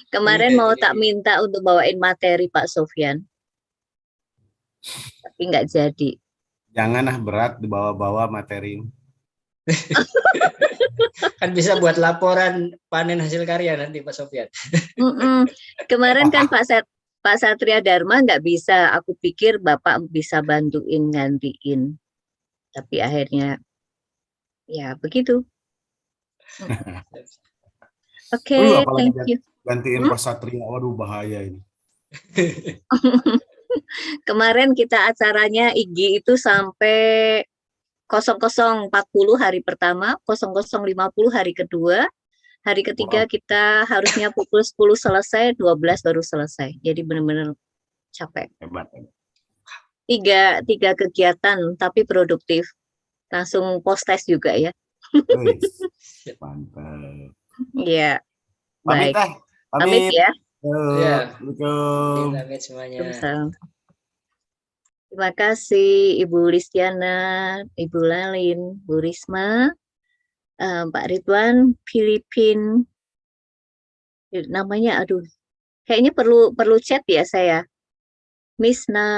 Kemarin mau tak minta untuk bawain materi Pak Sofyan. Tapi nggak jadi. Janganlah berat dibawa-bawa materi. Kan bisa buat laporan panen hasil karya nanti Pak Sofyan. Kemarin kan Pak Satria Dharma nggak bisa, aku pikir Bapak bisa bantuin gantiin. Tapi akhirnya ya begitu. Oke, thank you. Gantiin Pak Satria, waduh bahaya ini. Kemarin kita acaranya IG itu sampai 00.40 hari pertama, 00.50 hari kedua. Hari ketiga kita harusnya pukul 10 selesai, 12 baru selesai. Jadi benar-benar capek. Hebat. 3 kegiatan tapi produktif. Langsung post test juga ya. Mantap. Iya. Baik. Pamit ya. Assalamualaikum. Pamit semuanya. Terima kasih Ibu Listiana, Ibu Lalin, Bu Risma, Pak Ridwan, Filipin. Namanya aduh. Kayaknya perlu chat ya saya. Miss Na